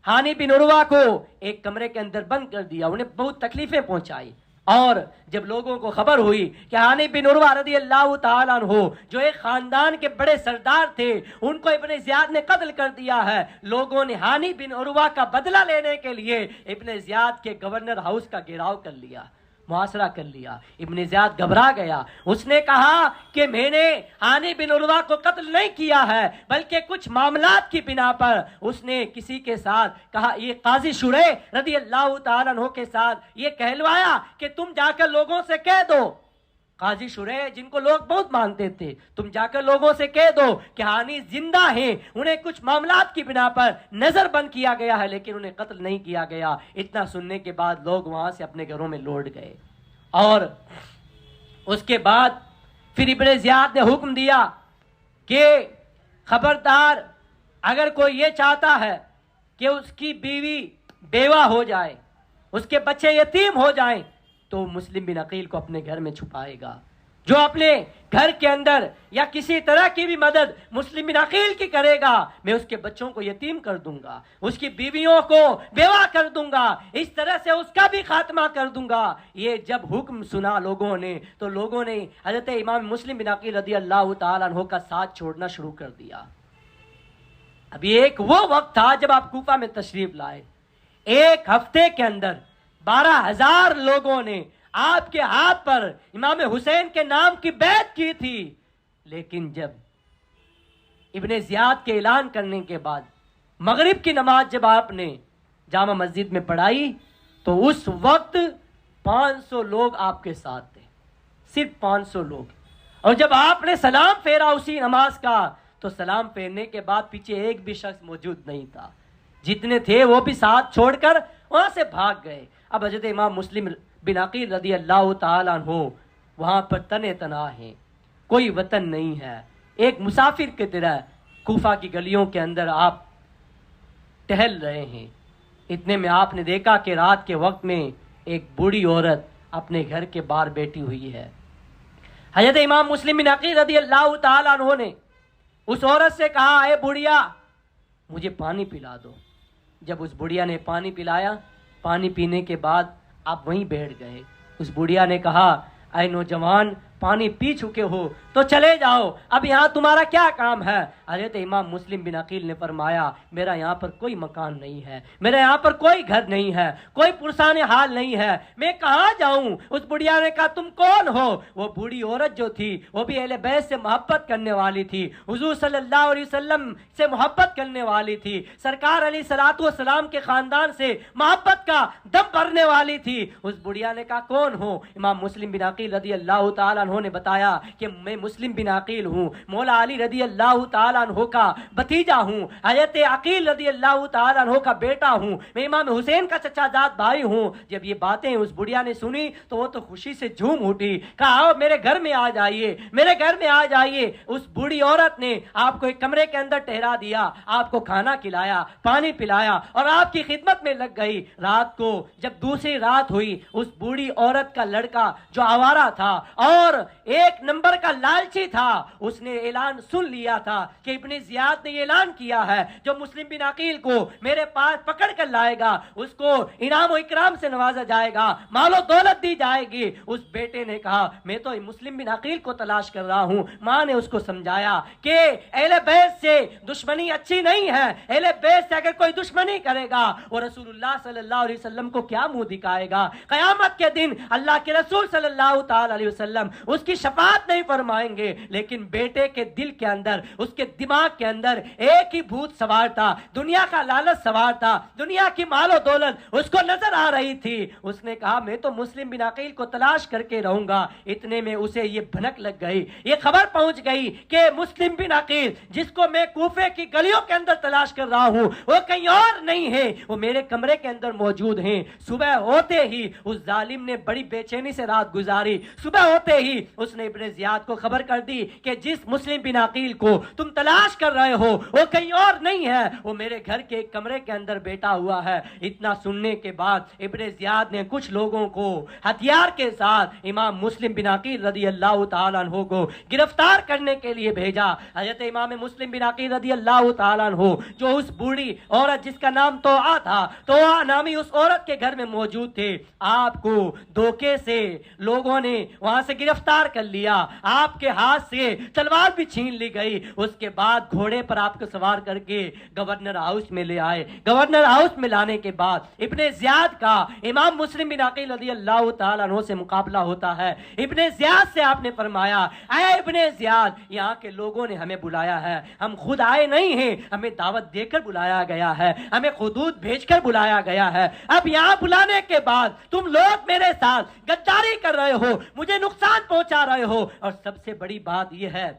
ہانی بن عروہ کو ایک کمرے کے اندر بند کر دیا، انہیں بہت تکلیفیں پہنچائی، اور جب لوگوں کو خبر ہوئی کہ ہانی بن عروہ رضی اللہ تعالیٰ عنہ جو ایک خاندان کے بڑے سردار تھے ان کو ابن زیاد نے قتل کر دیا ہے، لوگوں نے ہانی بن عروہ کا بدلہ لینے کے لیے ابن زیاد کے گورنر ہاؤس کا گھیراؤ کر لیا، محاصرہ کر لیا۔ ابن زیاد گھبرا گیا، اس نے کہا کہ میں نے ہانی بن عروہ کو قتل نہیں کیا ہے، بلکہ کچھ معاملات کی بنا پر اس نے کسی کے ساتھ کہا، یہ قاضی شریح رضی اللہ تعالیٰ عنہ کے ساتھ یہ کہلوایا کہ تم جا کر لوگوں سے کہہ دو، قاضی شریح جن کو لوگ بہت مانتے تھے، تم جا کر لوگوں سے کہہ دو کہ ہانی زندہ ہیں، انہیں کچھ معاملات کی بنا پر نظر بند کیا گیا ہے لیکن انہیں قتل نہیں کیا گیا۔ اتنا سننے کے بعد لوگ وہاں سے اپنے گھروں میں لوٹ گئے، اور اس کے بعد پھر ابن زیاد نے حکم دیا کہ خبردار اگر کوئی یہ چاہتا ہے کہ اس کی بیوی بیوہ ہو جائے، اس کے بچے یتیم ہو جائیں، تو مسلم بن عقیل کو اپنے گھر میں چھپائے گا۔ جو اپنے گھر کے اندر یا کسی طرح کی بھی مدد مسلم بن عقیل کی کرے گا، میں اس کے بچوں کو یتیم کر دوں گا، اس کی بیویوں کو بیوہ کر دوں گا، اس طرح سے اس کا بھی خاتمہ کر دوں گا۔ یہ جب حکم سنا لوگوں نے تو لوگوں نے حضرت امام مسلم بن عقیل رضی اللہ تعالیٰ عنہ کا ساتھ چھوڑنا شروع کر دیا۔ ابھی ایک وہ وقت تھا جب آپ کوفہ میں تشریف لائے، ایک ہفتے کے اندر 12,000 لوگوں نے آپ کے ہاتھ پر امام حسین کے نام کی بیعت کی تھی، لیکن جب ابن زیاد کے اعلان کرنے کے بعد مغرب کی نماز جب آپ نے جامع مسجد میں پڑھائی تو اس وقت 500 لوگ آپ کے ساتھ تھے، صرف 500 لوگ، اور جب آپ نے سلام پھیرا اسی نماز کا تو سلام پھیرنے کے بعد پیچھے ایک بھی شخص موجود نہیں تھا۔ جتنے تھے وہ بھی ساتھ چھوڑ کر وہاں سے بھاگ گئے۔ اب حضرت امام مسلم بن عقیل رضی اللہ تعالیٰ عنہ وہاں پر تنے تنہا ہیں، کوئی وطن نہیں ہے، ایک مسافر کی طرح کوفہ کی گلیوں کے اندر آپ ٹہل رہے ہیں۔ اتنے میں آپ نے دیکھا کہ رات کے وقت میں ایک بوڑھی عورت اپنے گھر کے باہر بیٹھی ہوئی ہے۔ حضرت امام مسلم بن عقیل رضی اللہ تعالیٰ عنہ نے اس عورت سے کہا، اے بڑھیا مجھے پانی پلا دو۔ جب اس بڑھیا نے پانی پلایا، پانی پینے کے بعد آپ وہیں بیٹھ گئے۔ اس بڑھیا نے کہا، اے نوجوان پانی پی چکے ہو تو چلے جاؤ، اب یہاں تمہارا کیا کام ہے؟ حضرت امام مسلم بن عقیل نے فرمایا، میرا یہاں پر کوئی مکان نہیں ہے، میرا یہاں پر کوئی گھر نہیں ہے، کوئی پرسان حال نہیں ہے، میں کہاں جاؤں؟ اس بڑھیا نے کہا، تم کون ہو؟ وہ بوڑھی عورت جو تھی وہ بھی اہل بیت سے محبت کرنے والی تھی، حضور صلی اللہ علیہ وسلم سے محبت کرنے والی تھی، سرکار علیہ الصلوۃ والسلام کے خاندان سے محبت کا دم بھرنے والی تھی۔ اس بڑھیا نے کہا، کون ہو؟ امام مسلم بن عقیل رضی اللہ تعالیٰ عنہ نے بتایا کہ میں مسلم بن عقیل ہوں، مولا علی رضی اللہ تعالیٰ عنہ کا بھتیجا ہوں، حضرت عقیل رضی اللہ تعالیٰ عنہ کا بیٹا ہوں، میں امام حسین کا چچا زاد بھائی ہوں۔ جب یہ باتیں اس بڑھیا نے سنی تو وہ تو خوشی سے جھوم اٹھی، کہا، آؤ میرے گھر میں آ جائیے، میرے گھر میں آ جائیے۔ اس بوڑھی عورت نے آپ کو ایک کمرے کے اندر ٹھہرا دیا، آپ کو کھانا کھلایا، پانی پلایا اور آپ کی خدمت میں لگ گئی۔ رات کو جب دوسری رات ہوئی، اس بوڑھی عورت کا لڑکا جو آوارہ تھا اور ایک نمبر کا لالچی تھا، اس نے اعلان سن لیا تھا کہ ابن زیاد نے اعلان کیا ہے جو مسلم بن عقیل کو میرے پاس پکڑ کر لائے گا اس کو انعام و اکرام سے نوازا جائے گا، مال و دولت دی جائے گی۔ اس بیٹے نے کہا، میں تو مسلم بن عقیل کو تلاش کر رہا ہوں۔ ماں نے اس کو سمجھایا کہ اہل بیت سے دشمنی اچھی نہیں ہے، اہل بیت سے اگر کوئی دشمنی کرے گا وہ رسول اللہ صلی اللہ علیہ وسلم کو کیا منہ دکھائے گا؟ قیامت کے دن اللہ کے رسول صلی اللہ تعالی علیہ وسلم اس کی شفاعت نہیں فرمائیں گے۔ لیکن بیٹے کے دل کے اندر، اس کے دماغ کے اندر ایک ہی بھوت سوار تھا، دنیا کا لالچ سوار تھا، دنیا کی مال و دولت اس کو نظر آ رہی تھی۔ اس نے کہا، میں تو مسلم بن عقیل کو تلاش کر کے رہوں گا۔ اتنے میں اسے یہ بھنک لگ گئی، یہ خبر پہنچ گئی کہ مسلم بن عقیل جس کو میں کوفے کی گلیوں کے اندر تلاش کر رہا ہوں وہ کہیں اور نہیں ہے، وہ میرے کمرے کے اندر موجود ہیں۔ صبح ہوتے ہی اس ظالم نے بڑی بے چینی سے رات گزاری۔ صبح ہوتے ہی اس نے ابن زیاد کو خبر کر دی کہ جس مسلم بن عقیل کو تم تلاش کر رہے ہو وہ کہیں اور نہیں ہے، وہ میرے گھر کے ایک کمرے کے اندر بیٹھا ہوا ہے۔ اتنا سننے کے بعد ابن زیاد نے کچھ لوگوں کو ہتھیار کے ساتھ امام مسلم بن عقیل رضی اللہ تعالیٰ عنہ کو گرفتار کرنے کے لیے بھیجا۔ حضرت امام مسلم بن عقیل رضی اللہ تعالیٰ عنہ جو اس بوڑھی عورت جس کا نام توعا تھا، توعا نامی اس عورت کے گھر میں موجود تھے، آپ کو دھوکے سے لوگوں نے وہاں سے گرفتار کر لیا، آپ کے ہاتھ سے تلوار بھی چھین لی گئی۔ اس کے بعد گھوڑے پر آپ کو سوار کر کے گورنر ہاؤس میں لے آئے۔ گورنر ہاؤس میں لانے کے بعد ابن زیاد کا امام مسلم بن عقیل رضی اللہ تعالیٰ عنہ سے مقابلہ ہوتا ہے۔ ابن زیاد سے آپ نے فرمایا، اے ابن زیاد، یہاں کے لوگوں نے ہمیں بلایا ہے، ہم خود آئے نہیں ہیں، ہمیں دعوت دے کر بلایا گیا ہے، ہمیں خطوط بھیج کر بلایا گیا ہے۔ اب یہاں بلانے کے بعد تم لوگ میرے ساتھ غداری کر رہے ہو، مجھے نقصان پہنچا رہے ہو، اور سب سے بڑی بات یہ ہے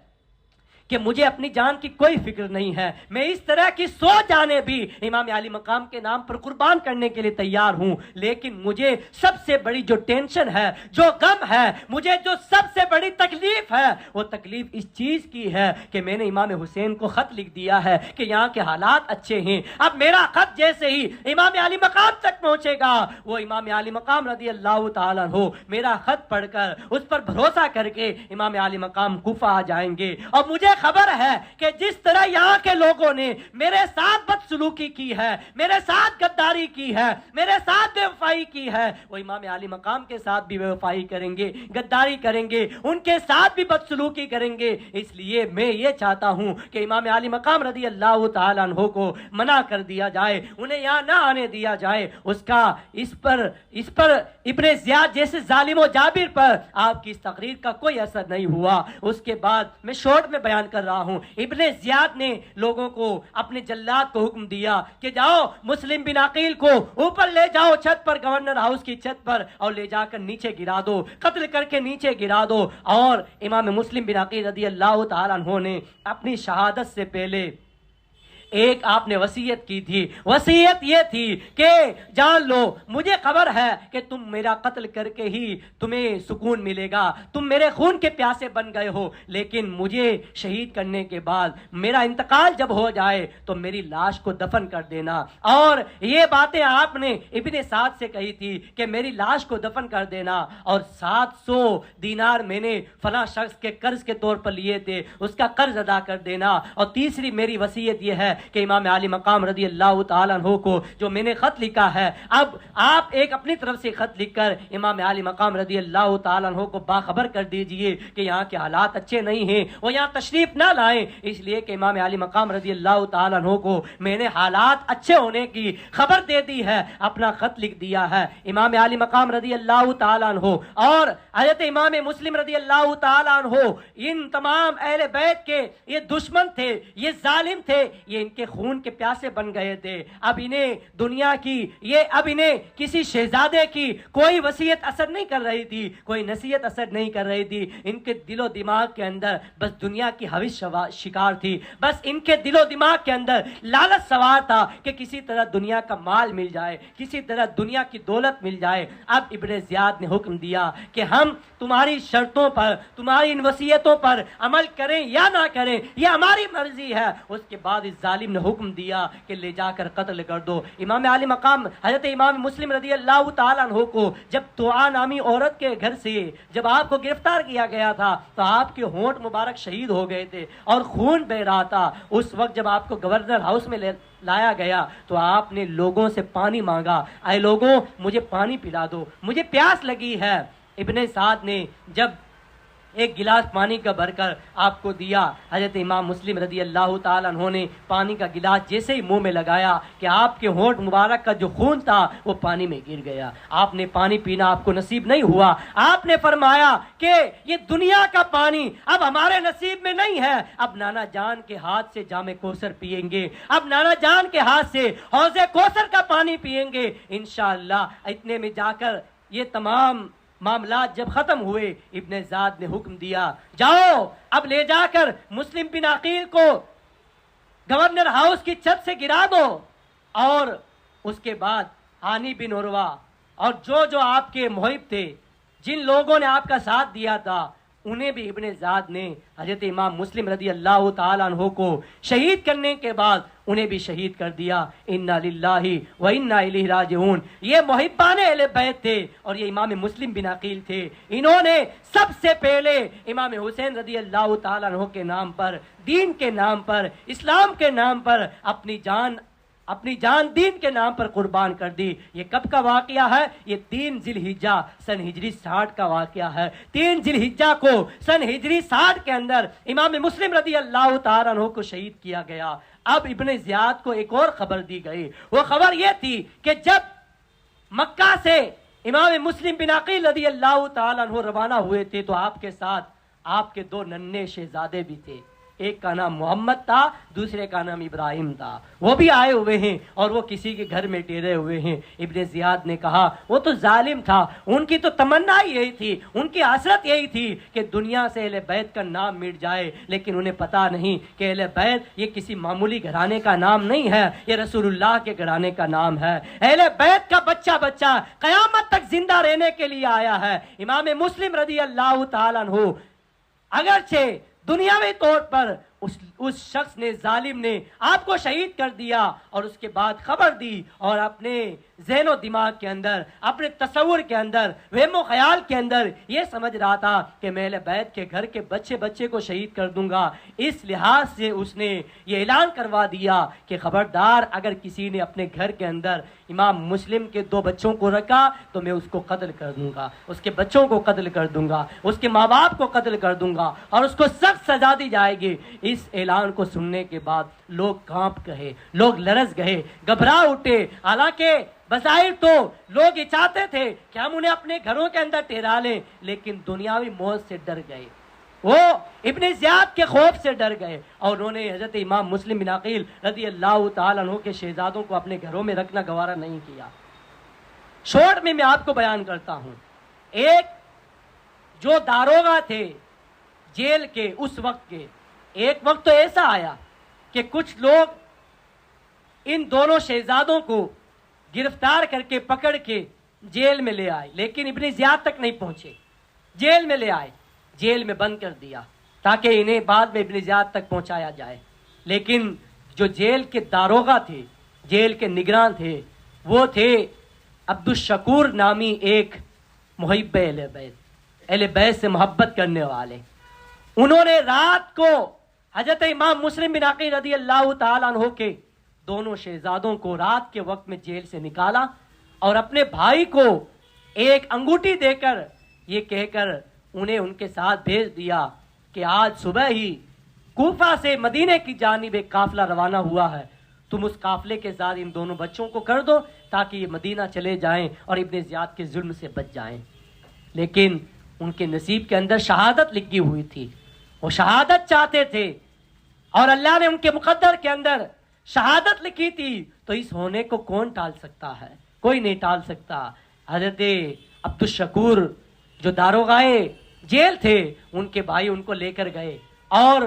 کہ مجھے اپنی جان کی کوئی فکر نہیں ہے، میں اس طرح کی 100 جانیں بھی امام علی مقام کے نام پر قربان کرنے کے لیے تیار ہوں، لیکن مجھے سب سے بڑی جو ٹینشن ہے، جو غم ہے، مجھے جو سب سے بڑی تکلیف ہے، وہ تکلیف اس چیز کی ہے کہ میں نے امام حسین کو خط لکھ دیا ہے کہ یہاں کے حالات اچھے ہیں۔ اب میرا خط جیسے ہی امام علی مقام تک پہنچے گا، وہ امام علی مقام رضی اللہ تعالیٰ عنہ میرا خط پڑھ کر اس پر بھروسہ کر کے امام علی مقام کوفہ آ جائیں گے، اور مجھے خبر ہے کہ جس طرح یہاں کے لوگوں نے میرے ساتھ بدسلوکی کی ہے، میرے ساتھ غداری کی ہے، میرے ساتھ بے وفائی کی ہے، وہ امام علی مقام کے ساتھ بھی بے وفائی کریں گے، غداری کریں گے، ان کے ساتھ بھی بدسلوکی کریں گے۔ اس لیے میں یہ چاہتا ہوں کہ امام علی مقام رضی اللہ تعالیٰ عنہ کو منع کر دیا جائے، انہیں یہاں نہ آنے دیا جائے۔ اس پر ابن زیاد جیسے ظالم و جابر پر آپ کی اس تقریر کا کوئی اثر نہیں ہوا۔ اس کے بعد میں شارٹ میں بیان کر رہا ہوں، ابن زیاد نے لوگوں کو، اپنے جلاد کو حکم دیا کہ جاؤ مسلم بن عقیل کو اوپر لے جاؤ چھت پر، گورنر ہاؤس کی چھت پر، اور لے جا کر نیچے گرا دو، قتل کر کے نیچے گرا دو۔ اور امام مسلم بن عقیل رضی اللہ تعالیٰ عنہ نے اپنی شہادت سے پہلے ایک آپ نے وصیت کی تھی، وصیت یہ تھی کہ جان لو مجھے خبر ہے کہ تم میرا قتل کر کے ہی تمہیں سکون ملے گا، تم میرے خون کے پیاسے بن گئے ہو، لیکن مجھے شہید کرنے کے بعد میرا انتقال جب ہو جائے تو میری لاش کو دفن کر دینا۔ اور یہ باتیں آپ نے ابن سعد سے کہی تھی کہ میری لاش کو دفن کر دینا، اور 700 دینار میں نے فلاں شخص کے قرض کے طور پر لیے تھے، اس کا قرض ادا کر دینا۔ اور تیسری میری وصیت یہ ہے کہ امام عالی مقام رضی اللہ تعالیٰ عنہ کو جو میں نے خط لکھا ہے، اب آپ ایک اپنی طرف سے خط لکھ کر امام عالی مقام رضی اللہ تعالیٰ عنہ کو باخبر کر دیجئے کہ یہاں کے حالات اچھے نہیں ہیں، وہ یہاں تشریف نہ لائیں، اس لیے کہ امام عالی مقام رضی اللہ تعالیٰ عنہ کو میں نے حالات اچھے ہونے کی خبر دے دی ہے، اپنا خط لکھ دیا ہے۔ امام عالی مقام رضی اللہ تعالیٰ عنہ اور حضرت امام مسلم رضی اللہ تعالیٰ عنہ ان تمام اہل بیت کے یہ دشمن تھے، یہ ظالم تھے، یہ ان کے خون کے پیاسے بن گئے تھے۔ اب انہیں دنیا کی اب انہیں کسی شہزادے کی کوئی وصیت اثر نہیں کر رہی تھی، کوئی نصیحت اثر نہیں کر رہی تھی، ان کے دل و دماغ کے اندر بس دنیا کی حوث شکار تھی، بس ان کے دل و دماغ کے اندر لالچ سوار تھا کہ کسی طرح دنیا کا مال مل جائے، کسی طرح دنیا کی دولت مل جائے۔ اب ابن زیاد نے حکم دیا کہ ہم تمہاری شرطوں پر، تمہاری ان وصیتوں پر عمل کریں یا نہ کریں یہ ہماری مرضی ہے۔ اس کے بعد اس ظالم نے حکم دیا کہ لے جا کر قتل کر دو۔ امام عالی مقام حضرت امام مسلم رضی اللہ تعالیٰ عنہ کو جب دعا نامی عورت کے گھر سے جب آپ کو گرفتار کیا گیا تھا تو آپ کے ہونٹ مبارک شہید ہو گئے تھے اور خون بہ رہا تھا۔ اس وقت جب آپ کو گورنر ہاؤس میں لایا گیا تو آپ نے لوگوں سے پانی مانگا، اے لوگوں مجھے پانی پلا دو، مجھے پیاس لگی ہے۔ ابن سعد نے جب ایک گلاس پانی کا بھر کر آپ کو دیا، حضرت امام مسلم رضی اللہ تعالیٰ عنہ نے پانی کا گلاس جیسے ہی منہ میں لگایا کہ آپ کے ہونٹ مبارک کا جو خون تھا وہ پانی میں گر گیا۔ آپ نے پانی پینا آپ کو نصیب نہیں ہوا۔ آپ نے فرمایا کہ یہ دنیا کا پانی اب ہمارے نصیب میں نہیں ہے، اب نانا جان کے ہاتھ سے جام کوثر پیئیں گے، اب نانا جان کے ہاتھ سے حوض کوثر کا پانی پیئیں گے انشاءاللہ۔ اتنے میں جا کر یہ تمام معاملات جب ختم ہوئے، ابن زیاد نے حکم دیا جاؤ اب لے جا کر مسلم بن عقیل کو گورنر ہاؤس کی چھت سے گرا دو، اور اس کے بعد ہانی بن عروہ اور جو آپ کے محب تھے، جن لوگوں نے آپ کا ساتھ دیا تھا، انہیں بھی ابن زیاد نے حضرت امام مسلم رضی اللہ تعالیٰ عنہ کو شہید کرنے کے بعد انہیں بھی شہید کر دیا۔ انا للہ و انا الیہ راجعون۔ یہ محبان اہل بیت تھے اور یہ امام مسلم بن عقیل تھے۔ انہوں نے سب سے پہلے امام حسین رضی اللہ تعالیٰ عنہ کے نام پر، دین کے نام پر، اسلام کے نام پر اپنی جان دین کے نام پر قربان کر دی۔ یہ کب کا واقعہ ہے؟ یہ 3 ذی الحجہ سن ہجری 60 کا واقعہ ہے۔ 3 ذی الحجہ کو سن ہجری 60 کے اندر امام مسلم رضی اللہ تعالیٰ عنہ کو شہید کیا گیا۔ اب ابن زیاد کو ایک اور خبر دی گئی، وہ خبر یہ تھی کہ جب مکہ سے امام مسلم بن عقیل رضی اللہ تعالیٰ عنہ روانہ ہوئے تھے تو آپ کے ساتھ آپ کے 2 ننھے شہزادے بھی تھے، ایک کا نام محمد تھا، دوسرے کا نام ابراہیم تھا، وہ بھی آئے ہوئے ہیں اور وہ کسی کے گھر میں ٹھہرے ہوئے ہیں۔ ابن زیاد نے کہا وہ تو ظالم تھا، ان کی تو تمنا یہی تھی، ان کی حسرت یہی تھی کہ دنیا سے اہل بیت کا نام مٹ جائے، لیکن انہیں پتا نہیں کہ اہل بیت یہ کسی معمولی گھرانے کا نام نہیں ہے، یہ رسول اللہ کے گھرانے کا نام ہے۔ اہل بیت کا بچہ قیامت تک زندہ رہنے کے لیے آیا ہے۔ امام مسلم رضی اللہ تعالیٰ عنہ اگرچہ دنیاوی طور پر اس شخص نے، ظالم نے آپ کو شہید کر دیا اور اس کے بعد خبر دی اور اپنے ذہن و دماغ کے اندر، اپنے تصور کے اندر، وہم و خیال کے اندر یہ سمجھ رہا تھا کہ میں اہل بیت کے گھر کے بچے کو شہید کر دوں گا، اس لحاظ سے اس نے یہ اعلان کروا دیا کہ خبردار اگر کسی نے اپنے گھر کے اندر امام مسلم کے 2 بچوں کو رکھا تو میں اس کو قتل کر دوں گا، اس کے بچوں کو قتل کر دوں گا، اس کے ماں باپ کو قتل کر دوں گا اور اس کو سخت سزا دی جائے گی۔ اس اعلان کو سننے کے بعد لوگ کانپ گئے، لوگ لرز گئے، گھبرا اٹھے۔ حالانکہ بظاہر تو لوگ یہ چاہتے تھے کہ ہم انہیں اپنے گھروں کے اندر ٹھہرا لیں، لیکن دنیاوی موت سے ڈر گئے، وہ ابن زیاد کے خوف سے ڈر گئے اور انہوں نے حضرت امام مسلم بن عقیل رضی اللہ تعالیٰ عنہ کے شہزادوں کو اپنے گھروں میں رکھنا گوارا نہیں کیا۔ شورٹ میں آپ کو بیان کرتا ہوں، ایک جو داروغہ تھے جیل کے اس وقت کے، ایک وقت تو ایسا آیا کہ کچھ لوگ ان دونوں شہزادوں کو گرفتار کر کے پکڑ کے جیل میں لے آئے، لیکن ابن زیاد تک نہیں پہنچے، جیل میں لے آئے، جیل میں بند کر دیا تاکہ انہیں بعد میں ابن زیاد تک پہنچایا جائے۔ لیکن جو جیل کے داروغہ تھے، جیل کے نگران تھے، وہ تھے عبدالشکور نامی ایک محب اہل بیت سے محبت کرنے والے۔ انہوں نے رات کو حضرت امام مسلم بن عقیل رضی اللہ تعالیٰ عنہ کے دونوں شہزادوں کو رات کے وقت میں جیل سے نکالا اور اپنے بھائی کو ایک انگوٹھی دے کر یہ کہہ کر انہیں ان کے ساتھ بھیج دیا کہ آج صبح ہی کوفہ سے مدینے کی جانب ایک قافلہ روانہ ہوا ہے، تم اس قافلے کے ساتھ ان دونوں بچوں کو کر دو تاکہ یہ مدینہ چلے جائیں اور ابن زیاد کے ظلم سے بچ جائیں۔ لیکن ان کے نصیب کے اندر شہادت لکھی ہوئی تھی، وہ شہادت چاہتے تھے اور اللہ نے ان کے مقدر کے اندر شہادت لکھی تھی، تو اس ہونے کو کون ٹال سکتا ہے؟ کوئی نہیں ٹال سکتا۔ حضرت عبدالشکور جو داروغائے جیل تھے، ان کے بھائی ان کو لے کر گئے اور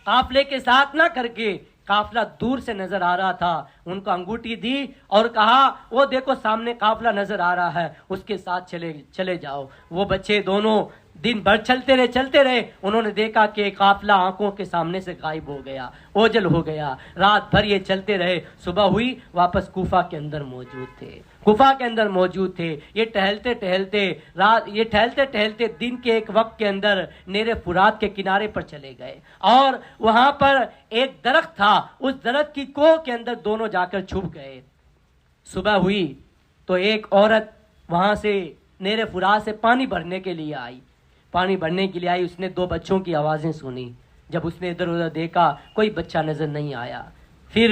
قافلے کے ساتھ نہ کر کے، قافلہ دور سے نظر آ رہا تھا، ان کو انگوٹھی دی اور کہا وہ دیکھو سامنے قافلہ نظر آ رہا ہے، اس کے ساتھ چلے جاؤ۔ وہ بچے دونوں دن بھر چلتے رہے، انہوں نے دیکھا کہ قافلہ آنکھوں کے سامنے سے غائب ہو گیا، اوجل ہو گیا۔ رات بھر یہ چلتے رہے، صبح ہوئی واپس کوفہ کے اندر موجود تھے۔ یہ ٹہلتے ٹہلتے دن کے ایک وقت کے اندر نیرے فرات کے کنارے پر چلے گئے اور وہاں پر ایک درخت تھا، اس درخت کی کوہ کے اندر دونوں جا کر چھپ گئے۔ صبح ہوئی تو ایک عورت وہاں سے نیرے فرات سے پانی بھرنے کے لیے آئی، اس نے دو بچوں کی آوازیں سنی۔ جب اس نے ادھر ادھر دیکھا کوئی بچہ نظر نہیں آیا، پھر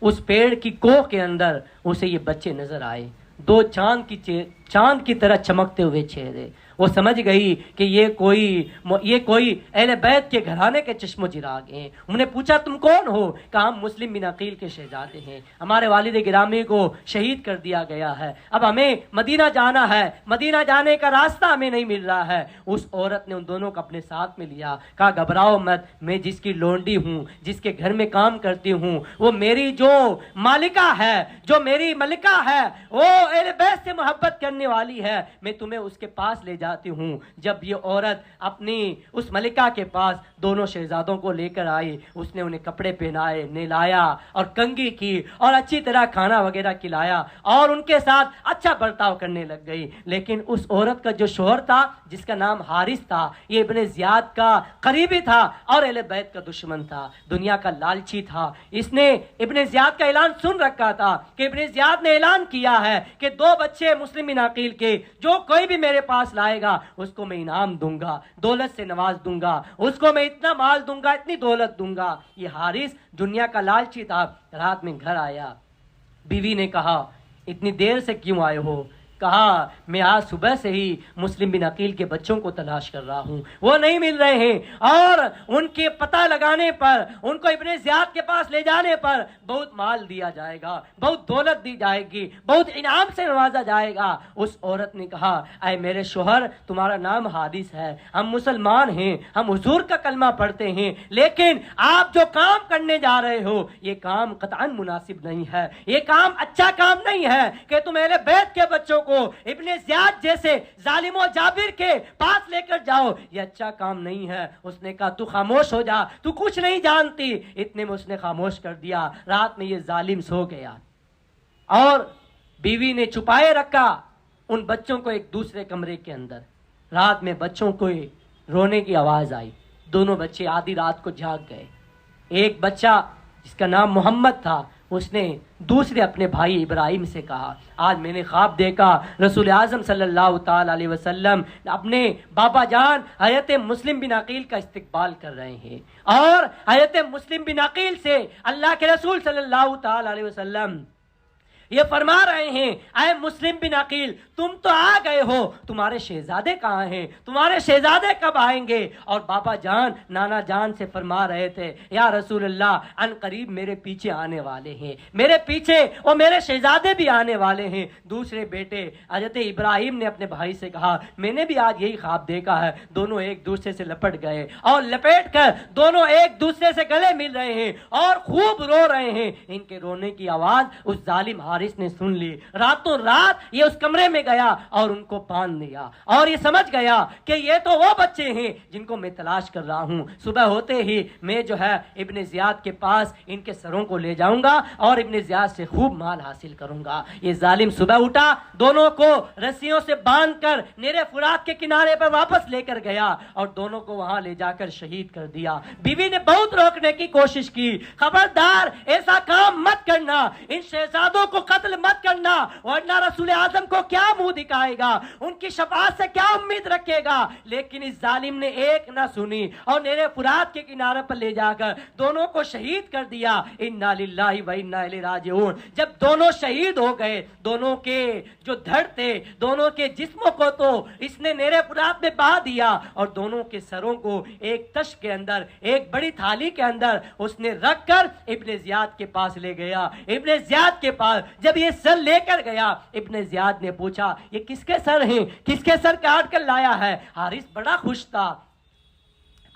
اس پیڑ کی کوہ کے اندر اسے یہ بچے نظر آئے، دو چاند کی طرح چمکتے ہوئے چہرے۔ وہ سمجھ گئی کہ یہ کوئی اہل بیت کے گھرانے کے چشم و چراغ ہیں۔ انہوں نے پوچھا تم کون ہو؟ کہا ہم مسلم بن عقیل کے شہزادے ہیں، ہمارے والد گرامی کو شہید کر دیا گیا ہے، اب ہمیں مدینہ جانا ہے، مدینہ جانے کا راستہ ہمیں نہیں مل رہا ہے۔ اس عورت نے ان دونوں کو اپنے ساتھ میں لیا، کہا گھبراؤ مت، میں جس کی لونڈی ہوں، جس کے گھر میں کام کرتی ہوں، وہ میری جو مالکہ ہے، جو میری ملکہ ہے، وہ اہل بیت سے محبت کرنے والی ہے، میں تمہیں اس کے پاس لے جاتی ہوں۔ جب یہ عورت اپنی اس ملکہ کے پاس دونوں شہزادوں کو لے کر آئی، اس نے انہیں کپڑے پہنائے، نہلایا اور کنگھی کی اور اچھی طرح کھانا وغیرہ کھلایا اور ان کے ساتھ اچھا برتاؤ کرنے لگ گئی۔ لیکن اس عورت کا جو شوہر تھا، جس کا نام حارث تھا، یہ ابن زیاد کا قریبی تھا اور اہل بیت کا دشمن تھا، دنیا کا لالچی تھا۔ اس نے ابن زیاد کا اعلان سن رکھا تھا کہ ابن زیاد نے اعلان کیا ہے کہ دو بچے مسلم بن عقیل کے جو کوئی بھی میرے پاس لائے گا اس کو میں انعام دوں گا، دولت سے نواز دوں گا، اس کو میں اتنا مال دوں گا، اتنی دولت دوں گا۔ یہ حارث دنیا کا لالچی تھا۔ رات میں گھر آیا، بیوی نے کہا اتنی دیر سے کیوں آئے ہو؟ کہا میں آج صبح سے ہی مسلم بن عقیل کے بچوں کو تلاش کر رہا ہوں، وہ نہیں مل رہے ہیں، اور ان کے پتہ لگانے پر، ان کو ابن زیاد کے پاس لے جانے پر بہت مال دیا جائے گا، بہت دولت دی جائے گی، بہت انعام سے نوازا جائے گا۔ اس عورت نے کہا اے میرے شوہر، تمہارا نام حارث ہے، ہم مسلمان ہیں، ہم حضور کا کلمہ پڑھتے ہیں، لیکن آپ جو کام کرنے جا رہے ہو یہ کام قطعاً مناسب نہیں ہے، یہ کام اچھا کام نہیں ہے کہ تم اہل بیت کے بچوں کو ابن زیاد جیسے ظالم و جابر کے پاس لے کر جاؤ، یہ اچھا کام نہیں ہے۔ اس نے کہا تو خاموش ہو جا، تو کچھ نہیں جانتی۔ اتنے میں اس نے خاموش کر دیا۔ رات میں یہ ظالم سو گیا اور بیوی نے چھپائے رکھا ان بچوں کو ایک دوسرے کمرے کے اندر۔ رات میں بچوں کو رونے کی آواز آئی، دونوں بچے آدھی رات کو جاگ گئے۔ ایک بچہ جس کا نام محمد تھا، اس نے دوسرے اپنے بھائی ابراہیم سے کہا آج میں نے خواب دیکھا رسول اعظم صلی اللہ تعالی علیہ وسلم اپنے بابا جان حضرت مسلم بن عقیل کا استقبال کر رہے ہیں، اور حضرت مسلم بن عقیل سے اللہ کے رسول صلی اللہ تعالی علیہ وسلم یہ فرما رہے ہیں اے مسلم بن عقیل تم تو آ گئے ہو، تمہارے شہزادے کہاں ہیں؟ تمہارے شہزادے کب آئیں گے؟ اور بابا جان نانا جان سے فرما رہے تھے یا رسول اللہ ان قریب میرے پیچھے آنے والے ہیں، میرے پیچھے اور میرے شہزادے بھی آنے والے ہیں۔ دوسرے بیٹے حضرت ابراہیم نے اپنے بھائی سے کہا میں نے بھی آج یہی خواب دیکھا ہے۔ دونوں ایک دوسرے سے لپٹ گئے اور لپیٹ کر دونوں ایک دوسرے سے گلے مل رہے ہیں اور خوب رو رہے ہیں۔ ان کے رونے کی آواز اس ظالم حارث نے سن لی، راتوں رات یہ اس کمرے میں گیا اور ان کو باندھ لیا اور یہ سمجھ گیا کہ یہ تو وہ بچے ہیں جن کو میں تلاش کر رہا ہوں۔ صبح ہوتے ہی میں جو ہے ابن زیاد کے پاس ان کے سروں کو لے جاؤں گا اور ابن زیاد سے خوب مال حاصل کروں گا۔ یہ ظالم صبح اٹھا، دونوں کو رسیوں سے باندھ کر نیرے فرات کے کنارے پر واپس لے کر گیا اور دونوں کو وہاں لے جا کر شہید کر دیا۔ بیوی نے بہت روکنے کی کوشش کی، خبردار ایسا کام مت کرنا، ان شہزادوں کو قتل مت کرنا ورنہ رسول اعظم کو کیا منہ دکھائے گا، ان کی شفاعت سے کیا امید رکھے گا۔ لیکن اس ظالم نے ایک نہ سنی اور نیرے فرات کے کنارے پر لے جا کر دونوں کو شہید کر دیا۔ انا للہ و انا الیہ راجعون۔ جب دونوں شہید ہو گئے، دونوں کے جو دھڑ تھے، دونوں کے جسموں کو تو اس نے نیرے فرات میں بہا دیا اور دونوں کے سروں کو ایک تش کے اندر، ایک بڑی تھالی کے اندر اس نے رکھ کر ابن زیاد کے پاس لے گیا۔ ابن زیاد کے پاس جب یہ سر لے کر گیا، ابن زیاد نے پوچھا یہ کس کے سر ہیں، کس کے سر کاٹ کر لایا ہے؟ حارث بڑا خوش تھا،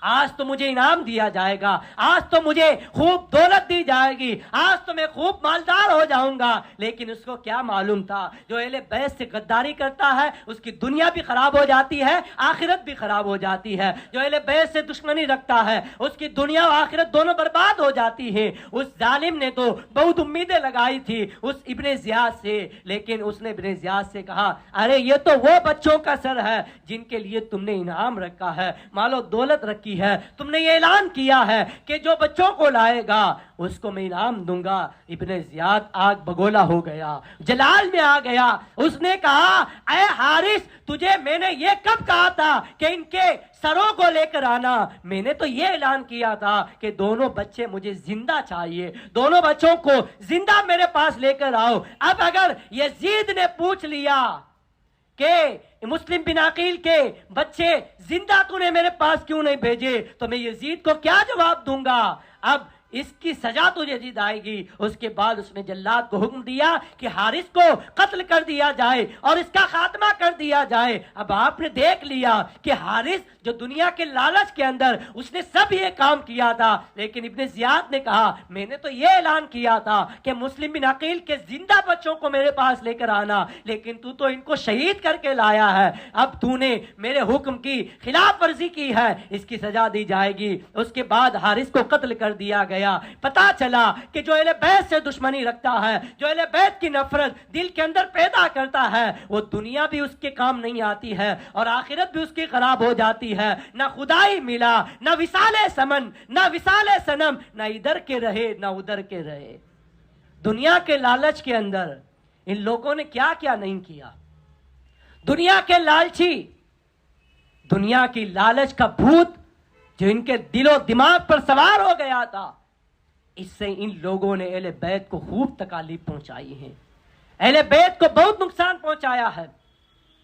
آج تو مجھے انعام دیا جائے گا، آج تو مجھے خوب دولت دی جائے گی، آج تو میں خوب مالدار ہو جاؤں گا۔ لیکن اس کو کیا معلوم تھا جو اہل بیت سے غداری کرتا ہے اس کی دنیا بھی خراب ہو جاتی ہے، آخرت بھی خراب ہو جاتی ہے۔ جو اہل بیت سے دشمنی رکھتا ہے اس کی دنیا و آخرت دونوں برباد ہو جاتی ہے۔ اس ظالم نے تو بہت امیدیں لگائی تھی اس ابن زیاد سے، لیکن اس نے ابن زیاد سے کہا ارے یہ تو وہ بچوں کا سر ہے جن کے لیے تم نے انعام رکھا ہے، مال و دولت رکھی ہے، تم نے یہ اعلان کیا ہے کہ جو بچوں کو لائے گا اس کو میں انعام دوں گا۔ ابن زیاد آگ بگولا ہو گیا، جلال میں آ گیا۔ اس نے کہا اے حارث تجھے میں نے یہ کب کہا تھا کہ ان کے سروں کو لے کر آنا؟ میں نے تو یہ اعلان کیا تھا کہ دونوں بچے مجھے زندہ چاہیے، دونوں بچوں کو زندہ میرے پاس لے کر آؤ۔ اب اگر یزید نے پوچھ لیا کہ مسلم بن عقیل کے بچے زندہ تو نے میرے پاس کیوں نہیں بھیجے تو میں یزید کو کیا جواب دوں گا؟ اب اس کی سزا تو یزید آئے گی۔ اس کے بعد اس نے جلاد کو حکم دیا کہ حارث کو قتل کر دیا جائے اور اس کا خاتمہ کر دیا جائے۔ اب آپ نے دیکھ لیا کہ حارث جو دنیا کے لالچ کے اندر اس نے سب یہ کام کیا تھا، لیکن ابن زیاد نے کہا میں نے تو یہ اعلان کیا تھا کہ مسلم بن عقیل کے زندہ بچوں کو میرے پاس لے کر آنا، لیکن تو ان کو شہید کر کے لایا ہے۔ اب تو نے میرے حکم کی خلاف ورزی کی ہے، اس کی سزا دی جائے گی۔ اس کے بعد حارث کو قتل کر دیا گیا۔ پتا چلا کہ جو اہل بیت سے دشمنی رکھتا ہے، جو اہل بیت کی نفرت دل کے اندر پیدا کرتا ہے، وہ دنیا بھی اس کے کام نہیں آتی ہے اور آخرت بھی اس کی خراب ہو جاتی ہے۔ نہ خدائی ملا، نہ وصال سمن، نہ وصال صنم، نہ ادھر کے رہے نہ ادھر کے رہے۔ دنیا کے لالچ کے اندر ان لوگوں نے کیا کیا نہیں کیا۔ دنیا کے لالچی، دنیا کی لالچ کا بھوت جو ان کے دل و دماغ پر سوار ہو گیا تھا، اس سے ان لوگوں نے اہل بیت کو خوب تکالیف پہنچائی ہیں، اہل بیت کو بہت نقصان پہنچایا ہے۔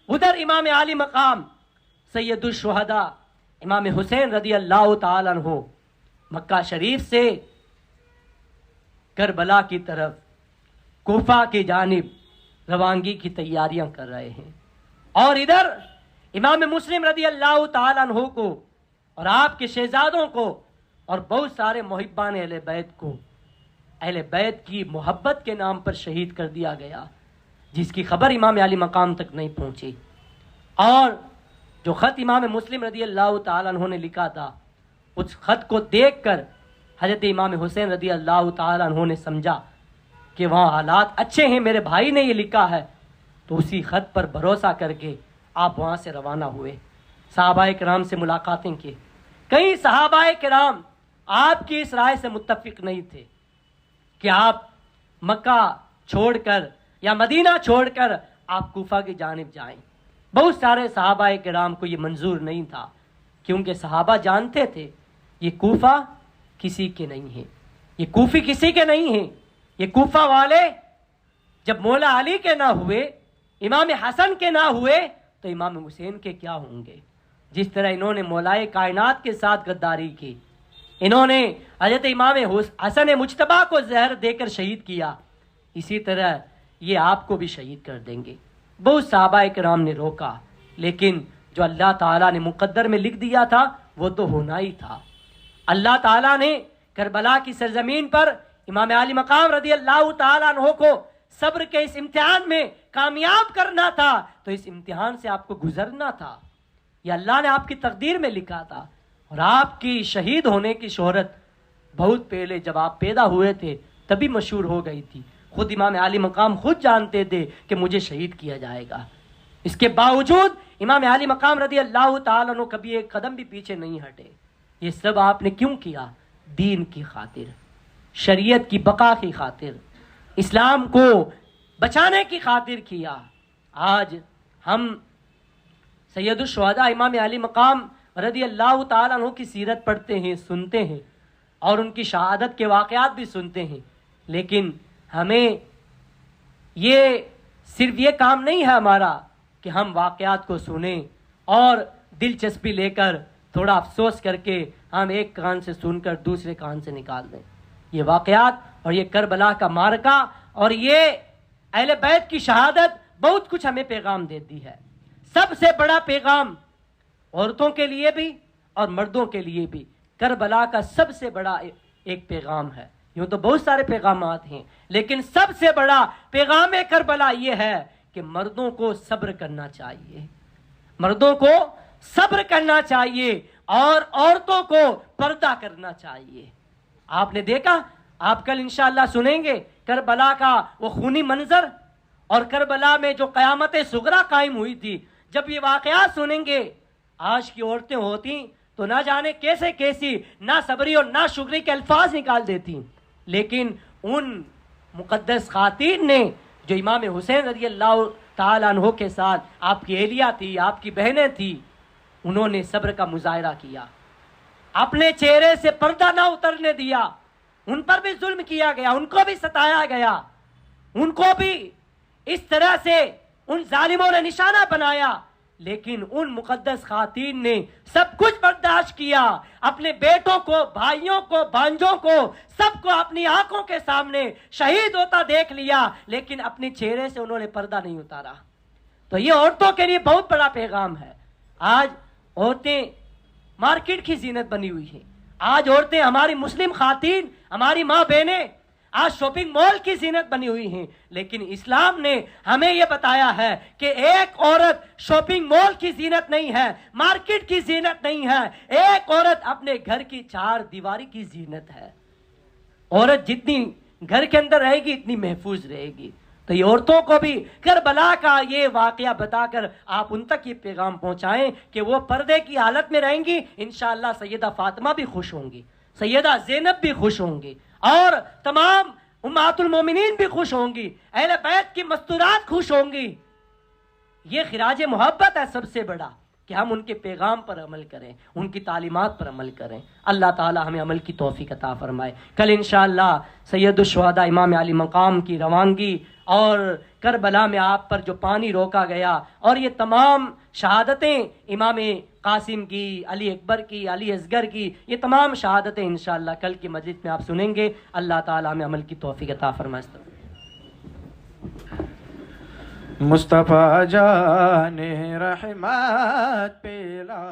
ادھر امام عالی مقام سید الشہداء امام حسین رضی اللہ تعالیٰ عنہ مکہ شریف سے کربلا کی طرف کوفہ کی جانب روانگی کی تیاریاں کر رہے ہیں، اور ادھر امام مسلم رضی اللہ تعالیٰ عنہ کو اور آپ کے شہزادوں کو اور بہت سارے محبان اہل بیت کو اہل بیت کی محبت کے نام پر شہید کر دیا گیا، جس کی خبر امام علی مقام تک نہیں پہنچی۔ اور جو خط امام مسلم رضی اللہ تعالیٰ عنہ نے لکھا تھا، اس خط کو دیکھ کر حضرت امام حسین رضی اللہ تعالیٰ عنہ نے سمجھا کہ وہاں حالات اچھے ہیں، میرے بھائی نے یہ لکھا ہے، تو اسی خط پر بھروسہ کر کے آپ وہاں سے روانہ ہوئے، صحابہ کرام سے ملاقاتیں کی۔ کئی صحابہ کرام آپ کی اس رائے سے متفق نہیں تھے کہ آپ مکہ چھوڑ کر یا مدینہ چھوڑ کر آپ کوفہ کی جانب جائیں۔ بہت سارے صحابہ کرام کو یہ منظور نہیں تھا، کیونکہ صحابہ جانتے تھے یہ کوفہ کسی کے نہیں ہیں، یہ کوفی کسی کے نہیں ہیں، یہ کوفہ والے جب مولا علی کے نہ ہوئے، امام حسن کے نہ ہوئے، تو امام حسین کے کیا ہوں گے؟ جس طرح انہوں نے مولائے کائنات کے ساتھ غداری کی، انہوں نے حضرت امام حسن مجتبیٰ کو زہر دے کر شہید کیا، اسی طرح یہ آپ کو بھی شہید کر دیں گے۔ بہت صحابہ کرام نے روکا، لیکن جو اللہ تعالیٰ نے مقدر میں لکھ دیا تھا وہ تو ہونا ہی تھا۔ اللہ تعالیٰ نے کربلا کی سرزمین پر امام علی مقام رضی اللہ تعالیٰ عنہ کو صبر کے اس امتحان میں کامیاب کرنا تھا، تو اس امتحان سے آپ کو گزرنا تھا، یہ اللہ نے آپ کی تقدیر میں لکھا تھا۔ اور آپ کی شہید ہونے کی شہرت بہت پہلے جب آپ پیدا ہوئے تھے تبھی مشہور ہو گئی تھی، خود امام علی مقام خود جانتے تھے کہ مجھے شہید کیا جائے گا، اس کے باوجود امام علی مقام رضی اللہ تعالیٰ عنہ کبھی ایک قدم بھی پیچھے نہیں ہٹے۔ یہ سب آپ نے کیوں کیا؟ دین کی خاطر، شریعت کی بقا کی خاطر، اسلام کو بچانے کی خاطر کیا۔ آج ہم سید الشہداء امام علی مقام رضی اللہ تعالیٰ عنہ کی سیرت پڑھتے ہیں، سنتے ہیں، اور ان کی شہادت کے واقعات بھی سنتے ہیں، لیکن ہمیں یہ صرف یہ کام نہیں ہے ہمارا کہ ہم واقعات کو سنیں اور دلچسپی لے کر تھوڑا افسوس کر کے ہم ایک کان سے سن کر دوسرے کان سے نکال دیں۔ یہ واقعات اور یہ کربلا کا معرکہ اور یہ اہل بیت کی شہادت بہت کچھ ہمیں پیغام دیتی ہے۔ سب سے بڑا پیغام عورتوں کے لیے بھی اور مردوں کے لیے بھی کربلا کا سب سے بڑا ایک پیغام ہے۔ یوں تو بہت سارے پیغامات ہیں، لیکن سب سے بڑا پیغام کربلا یہ ہے کہ مردوں کو صبر کرنا چاہیے، مردوں کو صبر کرنا چاہیے اور عورتوں کو پردہ کرنا چاہیے۔ آپ نے دیکھا، آپ کل انشاءاللہ سنیں گے کربلا کا وہ خونی منظر، اور کربلا میں جو قیامت صغریٰ قائم ہوئی تھی، جب یہ واقعات سنیں گے، آج کی عورتیں ہوتی تو نہ جانے کیسے کیسی نہ صبری اور نہ شکری کے الفاظ نکال دیتی، لیکن ان مقدس خواتین نے جو امام حسین رضی اللہ تعالیٰ عنہ کے ساتھ آپ کی اہلیہ تھی، آپ کی بہنیں تھی، انہوں نے صبر کا مظاہرہ کیا، اپنے چہرے سے پردہ نہ اترنے دیا۔ ان پر بھی ظلم کیا گیا، ان کو بھی ستایا گیا، ان کو بھی اس طرح سے ان ظالموں نے نشانہ بنایا، لیکن ان مقدس خواتین نے سب کچھ برداشت کیا، اپنے بیٹوں کو، بھائیوں کو، بھانجوں کو، سب کو اپنی آنکھوں کے سامنے شہید ہوتا دیکھ لیا، لیکن اپنے چہرے سے انہوں نے پردہ نہیں اتارا۔ تو یہ عورتوں کے لیے بہت بڑا پیغام ہے۔ آج عورتیں مارکیٹ کی زینت بنی ہوئی ہیں، آج عورتیں، ہماری مسلم خواتین، ہماری ماں بہنیں آج شاپنگ مال کی زینت بنی ہوئی ہیں، لیکن اسلام نے ہمیں یہ بتایا ہے کہ ایک عورت شاپنگ مال کی زینت نہیں ہے، مارکیٹ کی زینت نہیں ہے، ایک عورت اپنے گھر کی چار دیواری کی زینت ہے۔ عورت جتنی گھر کے اندر رہے گی اتنی محفوظ رہے گی۔ تو یہ عورتوں کو بھی کربلا کا یہ واقعہ بتا کر آپ ان تک یہ پیغام پہنچائیں کہ وہ پردے کی حالت میں رہیں گی، انشاءاللہ سیدہ فاطمہ بھی خوش ہوں گی، سیدہ زینب بھی خوش ہوں گی، اور تمام امہات المومنین بھی خوش ہوں گی، اہل بیت کی مستورات خوش ہوں گی۔ یہ خراج محبت ہے سب سے بڑا کہ ہم ان کے پیغام پر عمل کریں، ان کی تعلیمات پر عمل کریں۔ اللہ تعالی ہمیں عمل کی توفیق عطا فرمائے۔ کل انشاءاللہ سید الشہداء امام علی مقام کی روانگی اور کربلا میں آپ پر جو پانی روکا گیا اور یہ تمام شہادتیں امام قاسم کی، علی اکبر کی، علی اصغر کی، یہ تمام شہادتیں انشاءاللہ کل کی مجلس میں آپ سنیں گے۔ اللہ تعالی ہمیں عمل کی توفیق عطا فرمائے۔ مصطفیٰ جان رحمت پیلا